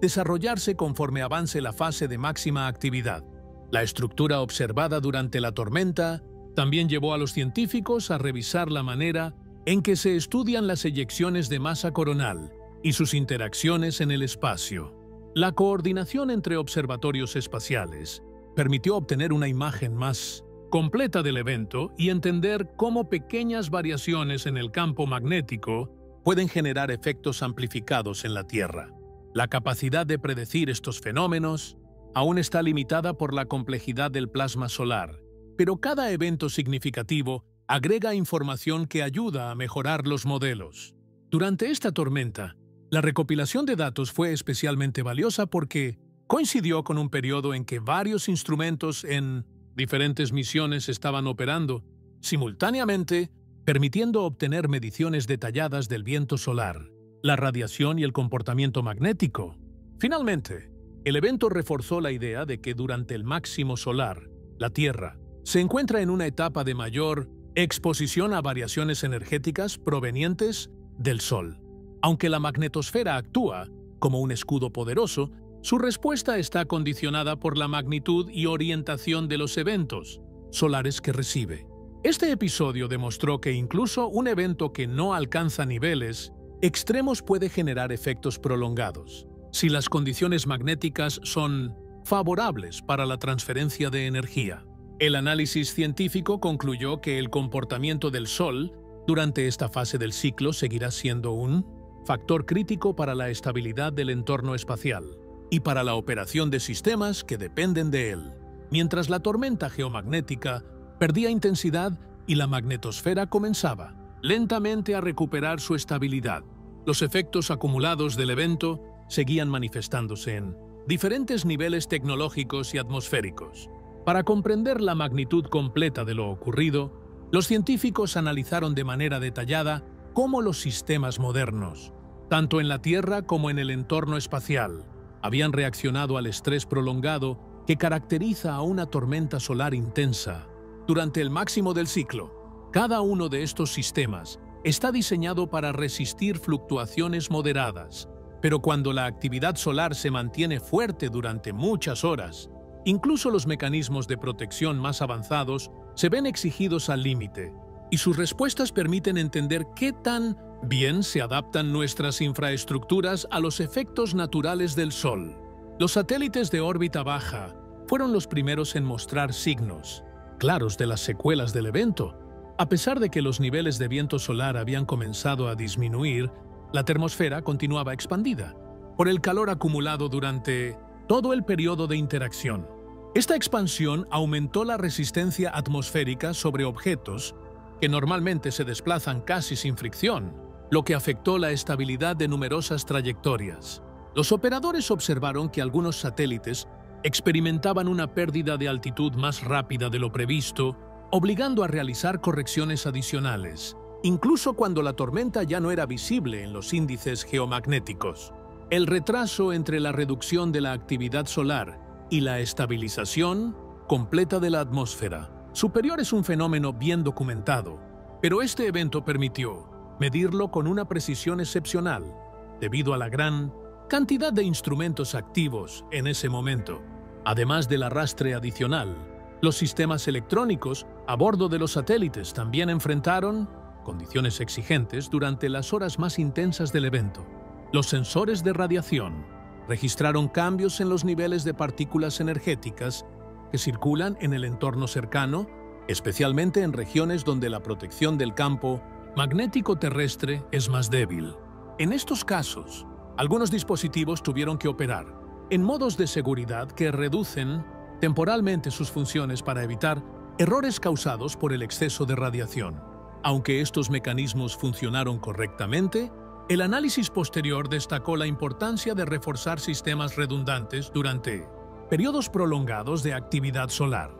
desarrollarse conforme avance la fase de máxima actividad. La estructura observada durante la tormenta también llevó a los científicos a revisar la manera en que se estudian las eyecciones de masa coronal y sus interacciones en el espacio. La coordinación entre observatorios espaciales permitió obtener una imagen más completa del evento y entender cómo pequeñas variaciones en el campo magnético pueden generar efectos amplificados en la Tierra. La capacidad de predecir estos fenómenos aún está limitada por la complejidad del plasma solar, pero cada evento significativo agrega información que ayuda a mejorar los modelos. Durante esta tormenta, la recopilación de datos fue especialmente valiosa porque coincidió con un periodo en que varios instrumentos en diferentes misiones estaban operando simultáneamente, permitiendo obtener mediciones detalladas del viento solar, la radiación y el comportamiento magnético. Finalmente, el evento reforzó la idea de que durante el máximo solar, la Tierra se encuentra en una etapa de mayor exposición a variaciones energéticas provenientes del Sol. Aunque la magnetosfera actúa como un escudo poderoso, su respuesta está condicionada por la magnitud y orientación de los eventos solares que recibe. Este episodio demostró que incluso un evento que no alcanza niveles extremos puede generar efectos prolongados, si las condiciones magnéticas son favorables para la transferencia de energía. El análisis científico concluyó que el comportamiento del Sol durante esta fase del ciclo seguirá siendo un factor crítico para la estabilidad del entorno espacial y para la operación de sistemas que dependen de él, mientras la tormenta geomagnética perdía intensidad y la magnetosfera comenzaba lentamente a recuperar su estabilidad. Los efectos acumulados del evento seguían manifestándose en diferentes niveles tecnológicos y atmosféricos. Para comprender la magnitud completa de lo ocurrido, los científicos analizaron de manera detallada cómo los sistemas modernos, tanto en la Tierra como en el entorno espacial, habían reaccionado al estrés prolongado que caracteriza a una tormenta solar intensa. Durante el máximo del ciclo, cada uno de estos sistemas está diseñado para resistir fluctuaciones moderadas, pero cuando la actividad solar se mantiene fuerte durante muchas horas, incluso los mecanismos de protección más avanzados se ven exigidos al límite, y sus respuestas permiten entender qué tan bien se adaptan nuestras infraestructuras a los efectos naturales del Sol. Los satélites de órbita baja fueron los primeros en mostrar signos claros de las secuelas del evento. A pesar de que los niveles de viento solar habían comenzado a disminuir, la termosfera continuaba expandida por el calor acumulado durante todo el periodo de interacción. Esta expansión aumentó la resistencia atmosférica sobre objetos que normalmente se desplazan casi sin fricción, lo que afectó la estabilidad de numerosas trayectorias. Los operadores observaron que algunos satélites experimentaban una pérdida de altitud más rápida de lo previsto, obligando a realizar correcciones adicionales, incluso cuando la tormenta ya no era visible en los índices geomagnéticos. El retraso entre la reducción de la actividad solar y la estabilización completa de la atmósfera superior es un fenómeno bien documentado, pero este evento permitió medirlo con una precisión excepcional debido a la gran cantidad de instrumentos activos en ese momento. Además del arrastre adicional, los sistemas electrónicos a bordo de los satélites también enfrentaron condiciones exigentes durante las horas más intensas del evento. Los sensores de radiación registraron cambios en los niveles de partículas energéticas que circulan en el entorno cercano, especialmente en regiones donde la protección del campo magnético terrestre es más débil. En estos casos, algunos dispositivos tuvieron que operar en modos de seguridad que reducen temporalmente sus funciones para evitar errores causados por el exceso de radiación. Aunque estos mecanismos funcionaron correctamente, el análisis posterior destacó la importancia de reforzar sistemas redundantes durante periodos prolongados de actividad solar.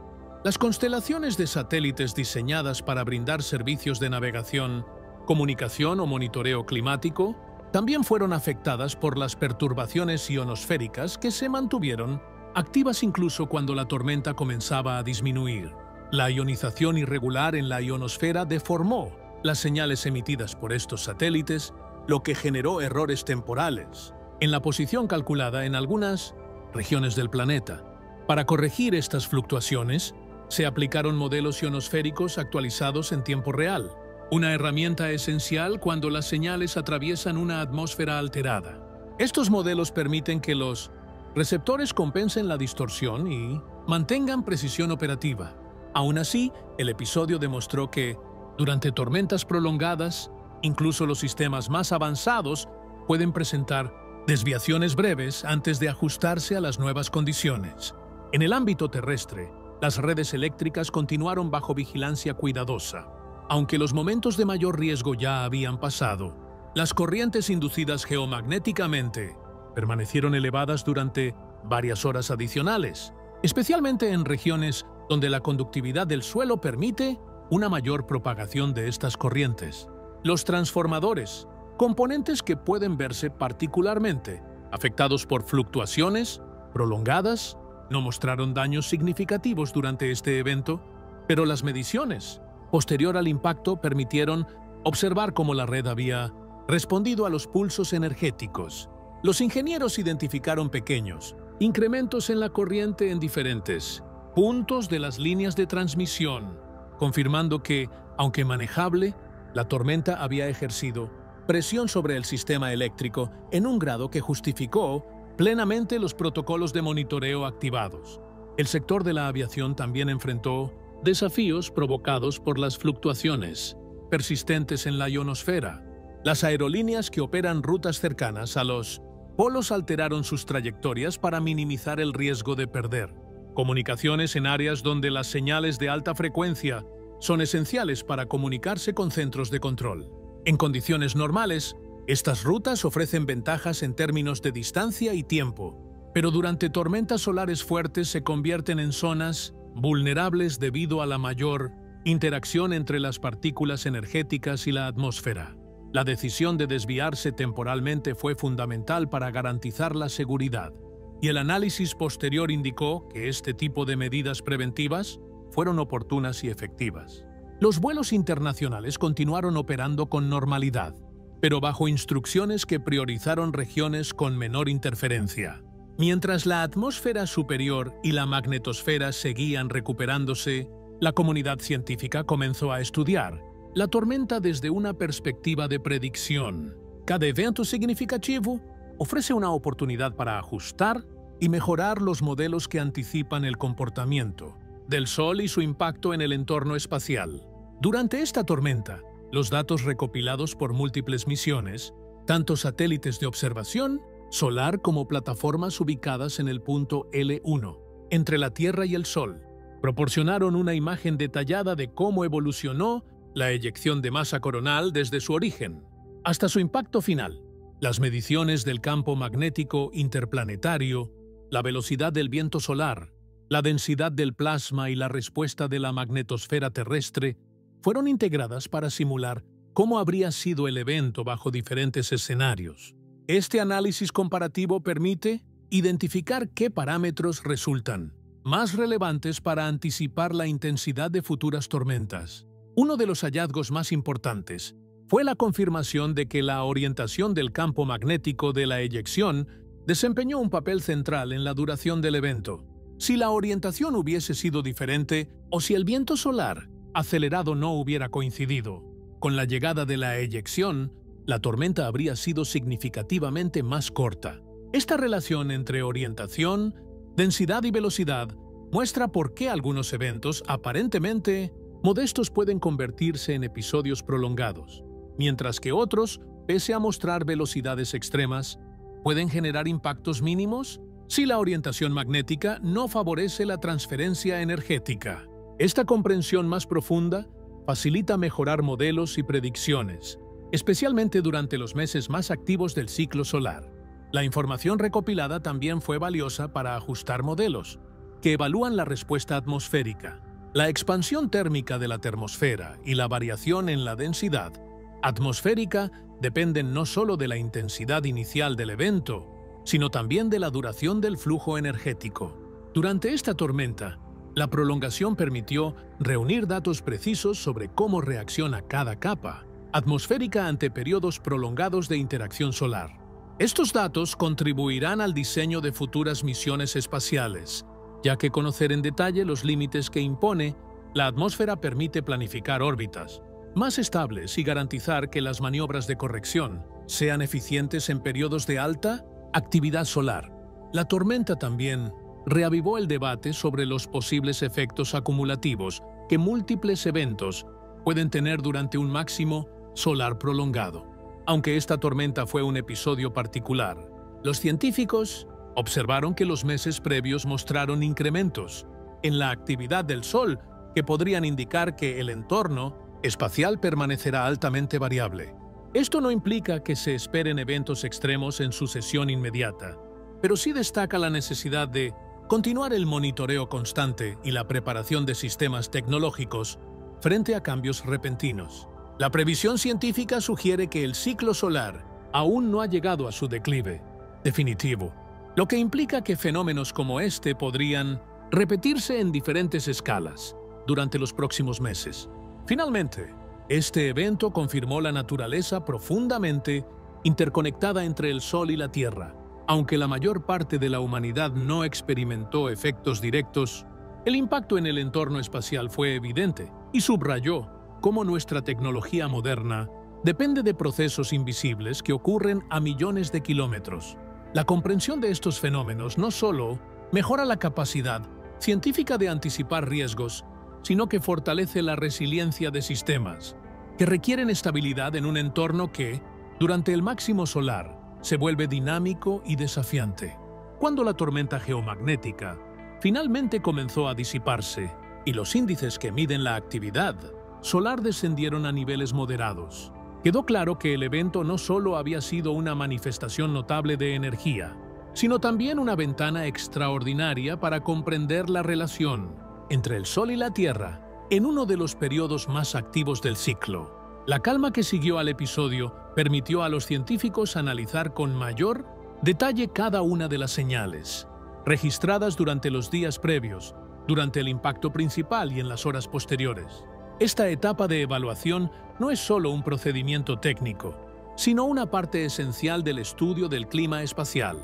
Las constelaciones de satélites diseñadas para brindar servicios de navegación, comunicación o monitoreo climático también fueron afectadas por las perturbaciones ionosféricas que se mantuvieron activas incluso cuando la tormenta comenzaba a disminuir. La ionización irregular en la ionosfera deformó las señales emitidas por estos satélites, lo que generó errores temporales en la posición calculada en algunas regiones del planeta. Para corregir estas fluctuaciones, se aplicaron modelos ionosféricos actualizados en tiempo real, una herramienta esencial cuando las señales atraviesan una atmósfera alterada. Estos modelos permiten que los receptores compensen la distorsión y mantengan precisión operativa. Aún así, el episodio demostró que, durante tormentas prolongadas, incluso los sistemas más avanzados pueden presentar desviaciones breves antes de ajustarse a las nuevas condiciones. En el ámbito terrestre, las redes eléctricas continuaron bajo vigilancia cuidadosa. Aunque los momentos de mayor riesgo ya habían pasado, las corrientes inducidas geomagnéticamente permanecieron elevadas durante varias horas adicionales, especialmente en regiones donde la conductividad del suelo permite una mayor propagación de estas corrientes. Los transformadores, componentes que pueden verse particularmente afectados por fluctuaciones prolongadas, no mostraron daños significativos durante este evento, pero las mediciones posterior al impacto permitieron observar cómo la red había respondido a los pulsos energéticos. Los ingenieros identificaron pequeños incrementos en la corriente en diferentes puntos de las líneas de transmisión, confirmando que, aunque manejable, la tormenta había ejercido presión sobre el sistema eléctrico en un grado que justificó plenamente los protocolos de monitoreo activados. El sector de la aviación también enfrentó desafíos provocados por las fluctuaciones persistentes en la ionosfera. Las aerolíneas que operan rutas cercanas a los polos alteraron sus trayectorias para minimizar el riesgo de perder comunicaciones en áreas donde las señales de alta frecuencia son esenciales para comunicarse con centros de control. En condiciones normales, estas rutas ofrecen ventajas en términos de distancia y tiempo, pero durante tormentas solares fuertes se convierten en zonas vulnerables debido a la mayor interacción entre las partículas energéticas y la atmósfera. La decisión de desviarse temporalmente fue fundamental para garantizar la seguridad, y el análisis posterior indicó que este tipo de medidas preventivas fueron oportunas y efectivas. Los vuelos internacionales continuaron operando con normalidad, pero bajo instrucciones que priorizaron regiones con menor interferencia. Mientras la atmósfera superior y la magnetosfera seguían recuperándose, la comunidad científica comenzó a estudiar la tormenta desde una perspectiva de predicción. Cada evento significativo ofrece una oportunidad para ajustar y mejorar los modelos que anticipan el comportamiento del Sol y su impacto en el entorno espacial. Durante esta tormenta, los datos recopilados por múltiples misiones, tanto satélites de observación solar como plataformas ubicadas en el punto L1, entre la Tierra y el Sol, proporcionaron una imagen detallada de cómo evolucionó la eyección de masa coronal desde su origen hasta su impacto final. Las mediciones del campo magnético interplanetario, la velocidad del viento solar, la densidad del plasma y la respuesta de la magnetosfera terrestre fueron integradas para simular cómo habría sido el evento bajo diferentes escenarios. Este análisis comparativo permite identificar qué parámetros resultan más relevantes para anticipar la intensidad de futuras tormentas. Uno de los hallazgos más importantes fue la confirmación de que la orientación del campo magnético de la eyección desempeñó un papel central en la duración del evento. Si la orientación hubiese sido diferente o si el viento solar acelerado no hubiera coincidido con la llegada de la eyección, la tormenta habría sido significativamente más corta. Esta relación entre orientación, densidad y velocidad muestra por qué algunos eventos aparentemente modestos pueden convertirse en episodios prolongados, mientras que otros, pese a mostrar velocidades extremas, pueden generar impactos mínimos si la orientación magnética no favorece la transferencia energética. Esta comprensión más profunda facilita mejorar modelos y predicciones, especialmente durante los meses más activos del ciclo solar. La información recopilada también fue valiosa para ajustar modelos que evalúan la respuesta atmosférica. La expansión térmica de la termosfera y la variación en la densidad atmosférica dependen no solo de la intensidad inicial del evento, sino también de la duración del flujo energético. Durante esta tormenta, la prolongación permitió reunir datos precisos sobre cómo reacciona cada capa atmosférica ante periodos prolongados de interacción solar. Estos datos contribuirán al diseño de futuras misiones espaciales, ya que conocer en detalle los límites que impone la atmósfera permite planificar órbitas más estables y garantizar que las maniobras de corrección sean eficientes en periodos de alta actividad solar. La tormenta también reavivó el debate sobre los posibles efectos acumulativos que múltiples eventos pueden tener durante un máximo solar prolongado. Aunque esta tormenta fue un episodio particular, los científicos observaron que los meses previos mostraron incrementos en la actividad del Sol que podrían indicar que el entorno espacial permanecerá altamente variable. Esto no implica que se esperen eventos extremos en sucesión inmediata, pero sí destaca la necesidad de continuar el monitoreo constante y la preparación de sistemas tecnológicos frente a cambios repentinos. La previsión científica sugiere que el ciclo solar aún no ha llegado a su declive definitivo, lo que implica que fenómenos como este podrían repetirse en diferentes escalas durante los próximos meses. Finalmente, este evento confirmó la naturaleza profundamente interconectada entre el Sol y la Tierra. Aunque la mayor parte de la humanidad no experimentó efectos directos, el impacto en el entorno espacial fue evidente y subrayó cómo nuestra tecnología moderna depende de procesos invisibles que ocurren a millones de kilómetros. La comprensión de estos fenómenos no solo mejora la capacidad científica de anticipar riesgos, sino que fortalece la resiliencia de sistemas, que requieren estabilidad en un entorno que, durante el máximo solar, se vuelve dinámico y desafiante. Cuando la tormenta geomagnética finalmente comenzó a disiparse y los índices que miden la actividad solar descendieron a niveles moderados, quedó claro que el evento no solo había sido una manifestación notable de energía, sino también una ventana extraordinaria para comprender la relación entre el Sol y la Tierra en uno de los periodos más activos del ciclo. La calma que siguió al episodio permitió a los científicos analizar con mayor detalle cada una de las señales, registradas durante los días previos, durante el impacto principal y en las horas posteriores. Esta etapa de evaluación no es solo un procedimiento técnico, sino una parte esencial del estudio del clima espacial,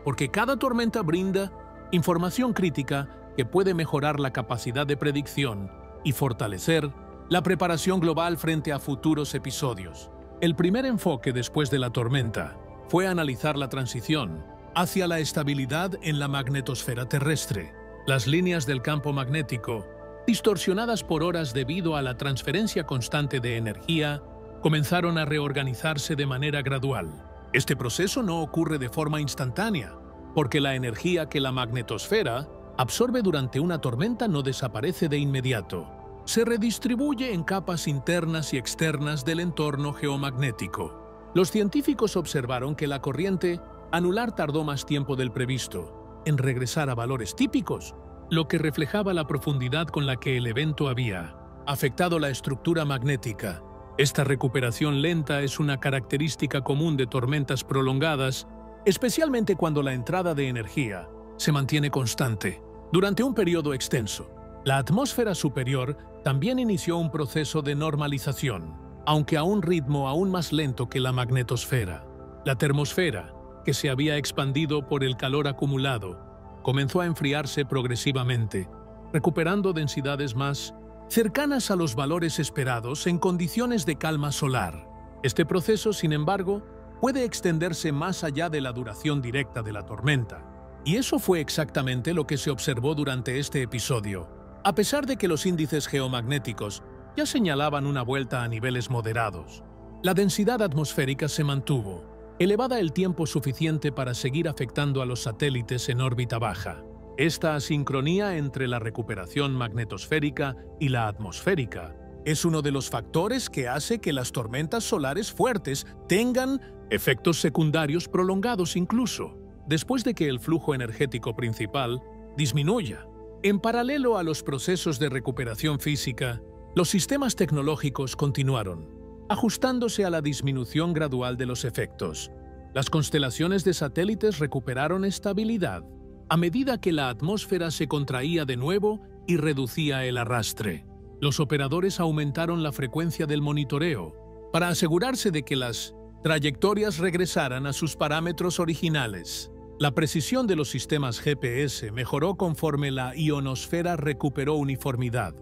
porque cada tormenta brinda información crítica que puede mejorar la capacidad de predicción y fortalecer la preparación global frente a futuros episodios. El primer enfoque después de la tormenta fue analizar la transición hacia la estabilidad en la magnetosfera terrestre. Las líneas del campo magnético, distorsionadas por horas debido a la transferencia constante de energía, comenzaron a reorganizarse de manera gradual. Este proceso no ocurre de forma instantánea, porque la energía que la magnetosfera absorbe durante una tormenta no desaparece de inmediato. Se redistribuye en capas internas y externas del entorno geomagnético. Los científicos observaron que la corriente anular tardó más tiempo del previsto en regresar a valores típicos, lo que reflejaba la profundidad con la que el evento había afectado la estructura magnética. Esta recuperación lenta es una característica común de tormentas prolongadas, especialmente cuando la entrada de energía se mantiene constante durante un periodo extenso. La atmósfera superior también inició un proceso de normalización, aunque a un ritmo aún más lento que la magnetosfera. La termosfera, que se había expandido por el calor acumulado, comenzó a enfriarse progresivamente, recuperando densidades más cercanas a los valores esperados en condiciones de calma solar. Este proceso, sin embargo, puede extenderse más allá de la duración directa de la tormenta. Y eso fue exactamente lo que se observó durante este episodio. A pesar de que los índices geomagnéticos ya señalaban una vuelta a niveles moderados, la densidad atmosférica se mantuvo, elevada el tiempo suficiente para seguir afectando a los satélites en órbita baja. Esta asincronía entre la recuperación magnetosférica y la atmosférica es uno de los factores que hace que las tormentas solares fuertes tengan efectos secundarios prolongados incluso después de que el flujo energético principal disminuya. En paralelo a los procesos de recuperación física, los sistemas tecnológicos continuaron, ajustándose a la disminución gradual de los efectos. Las constelaciones de satélites recuperaron estabilidad a medida que la atmósfera se contraía de nuevo y reducía el arrastre. Los operadores aumentaron la frecuencia del monitoreo para asegurarse de que las trayectorias regresaran a sus parámetros originales. La precisión de los sistemas GPS mejoró conforme la ionosfera recuperó uniformidad,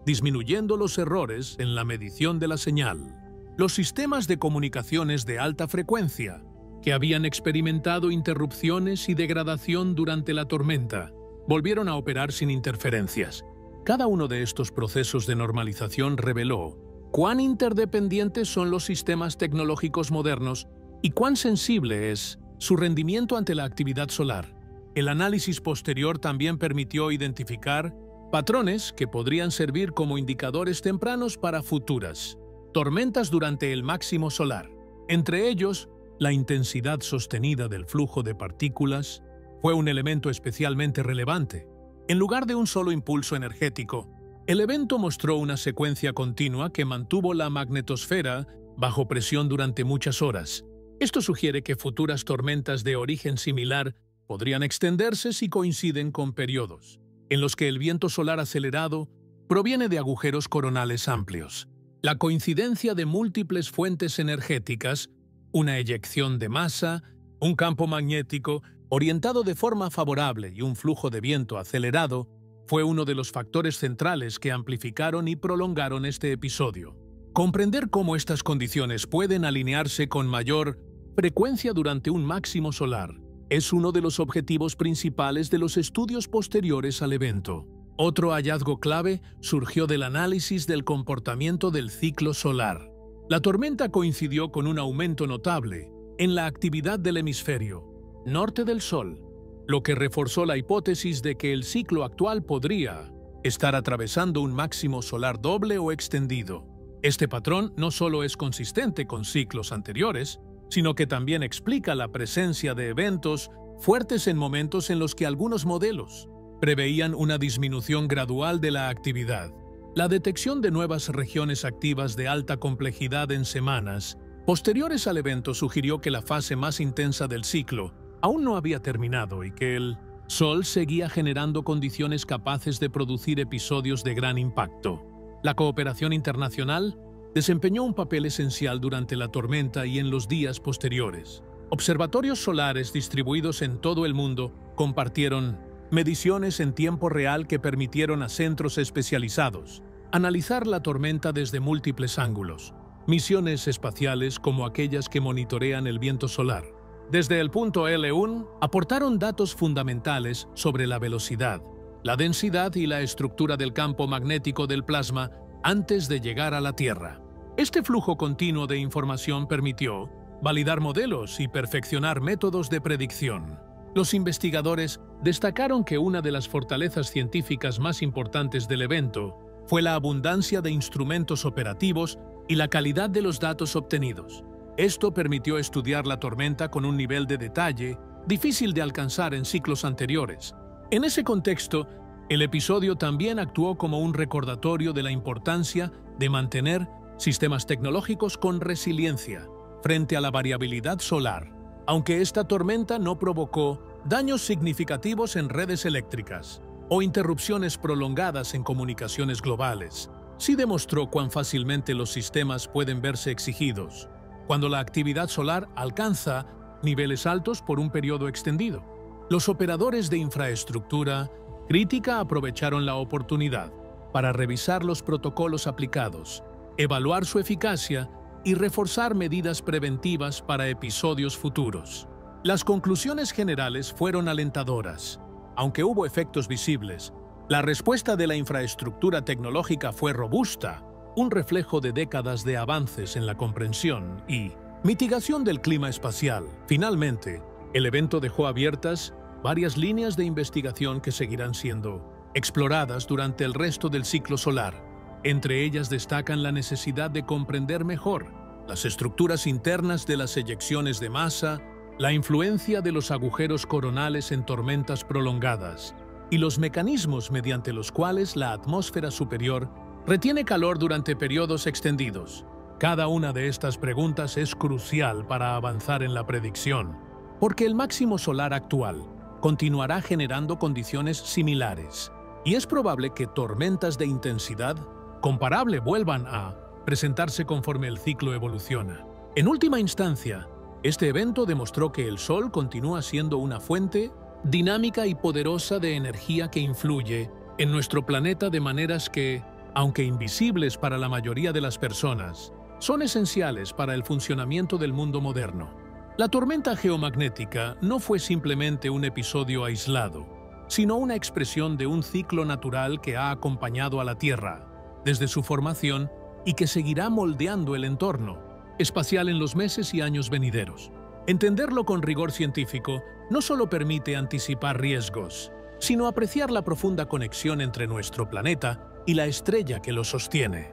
disminuyendo los errores en la medición de la señal. Los sistemas de comunicaciones de alta frecuencia, que habían experimentado interrupciones y degradación durante la tormenta, volvieron a operar sin interferencias. Cada uno de estos procesos de normalización reveló cuán interdependientes son los sistemas tecnológicos modernos y cuán sensible es su rendimiento ante la actividad solar. El análisis posterior también permitió identificar patrones que podrían servir como indicadores tempranos para futuras tormentas durante el máximo solar. Entre ellos, la intensidad sostenida del flujo de partículas fue un elemento especialmente relevante. En lugar de un solo impulso energético, el evento mostró una secuencia continua que mantuvo la magnetosfera bajo presión durante muchas horas. Esto sugiere que futuras tormentas de origen similar podrían extenderse si coinciden con periodos en los que el viento solar acelerado proviene de agujeros coronales amplios. La coincidencia de múltiples fuentes energéticas, una eyección de masa, un campo magnético orientado de forma favorable y un flujo de viento acelerado, fue uno de los factores centrales que amplificaron y prolongaron este episodio. Comprender cómo estas condiciones pueden alinearse con mayor frecuencia durante un máximo solar es uno de los objetivos principales de los estudios posteriores al evento. Otro hallazgo clave surgió del análisis del comportamiento del ciclo solar. La tormenta coincidió con un aumento notable en la actividad del hemisferio norte del Sol, lo que reforzó la hipótesis de que el ciclo actual podría estar atravesando un máximo solar doble o extendido. Este patrón no solo es consistente con ciclos anteriores, sino que también explica la presencia de eventos fuertes en momentos en los que algunos modelos preveían una disminución gradual de la actividad. La detección de nuevas regiones activas de alta complejidad en semanas posteriores al evento sugirió que la fase más intensa del ciclo aún no había terminado y que el Sol seguía generando condiciones capaces de producir episodios de gran impacto. La cooperación internacional desempeñó un papel esencial durante la tormenta y en los días posteriores. Observatorios solares distribuidos en todo el mundo compartieron mediciones en tiempo real que permitieron a centros especializados analizar la tormenta desde múltiples ángulos. Misiones espaciales como aquellas que monitorean el viento solar desde el punto L1 aportaron datos fundamentales sobre la velocidad, la densidad y la estructura del campo magnético del plasma antes de llegar a la Tierra. Este flujo continuo de información permitió validar modelos y perfeccionar métodos de predicción. Los investigadores destacaron que una de las fortalezas científicas más importantes del evento fue la abundancia de instrumentos operativos y la calidad de los datos obtenidos. Esto permitió estudiar la tormenta con un nivel de detalle difícil de alcanzar en ciclos anteriores. En ese contexto, el episodio también actuó como un recordatorio de la importancia de mantener sistemas tecnológicos con resiliencia frente a la variabilidad solar, aunque esta tormenta no provocó daños significativos en redes eléctricas o interrupciones prolongadas en comunicaciones globales. Sí demostró cuán fácilmente los sistemas pueden verse exigidos cuando la actividad solar alcanza niveles altos por un periodo extendido. Los operadores de infraestructura crítica aprovecharon la oportunidad para revisar los protocolos aplicados, evaluar su eficacia y reforzar medidas preventivas para episodios futuros. Las conclusiones generales fueron alentadoras. Aunque hubo efectos visibles, la respuesta de la infraestructura tecnológica fue robusta, un reflejo de décadas de avances en la comprensión y mitigación del clima espacial. Finalmente, el evento dejó abiertas varias líneas de investigación que seguirán siendo exploradas durante el resto del ciclo solar. Entre ellas destacan la necesidad de comprender mejor las estructuras internas de las eyecciones de masa, la influencia de los agujeros coronales en tormentas prolongadas y los mecanismos mediante los cuales la atmósfera superior retiene calor durante periodos extendidos. Cada una de estas preguntas es crucial para avanzar en la predicción, porque el máximo solar actual continuará generando condiciones similares, y es probable que tormentas de intensidad comparable vuelvan a presentarse conforme el ciclo evoluciona. En última instancia, este evento demostró que el Sol continúa siendo una fuente dinámica y poderosa de energía que influye en nuestro planeta de maneras que, aunque invisibles para la mayoría de las personas, son esenciales para el funcionamiento del mundo moderno. La tormenta geomagnética no fue simplemente un episodio aislado, sino una expresión de un ciclo natural que ha acompañado a la Tierra desde su formación y que seguirá moldeando el entorno espacial en los meses y años venideros. Entenderlo con rigor científico no solo permite anticipar riesgos, sino apreciar la profunda conexión entre nuestro planeta y la estrella que lo sostiene.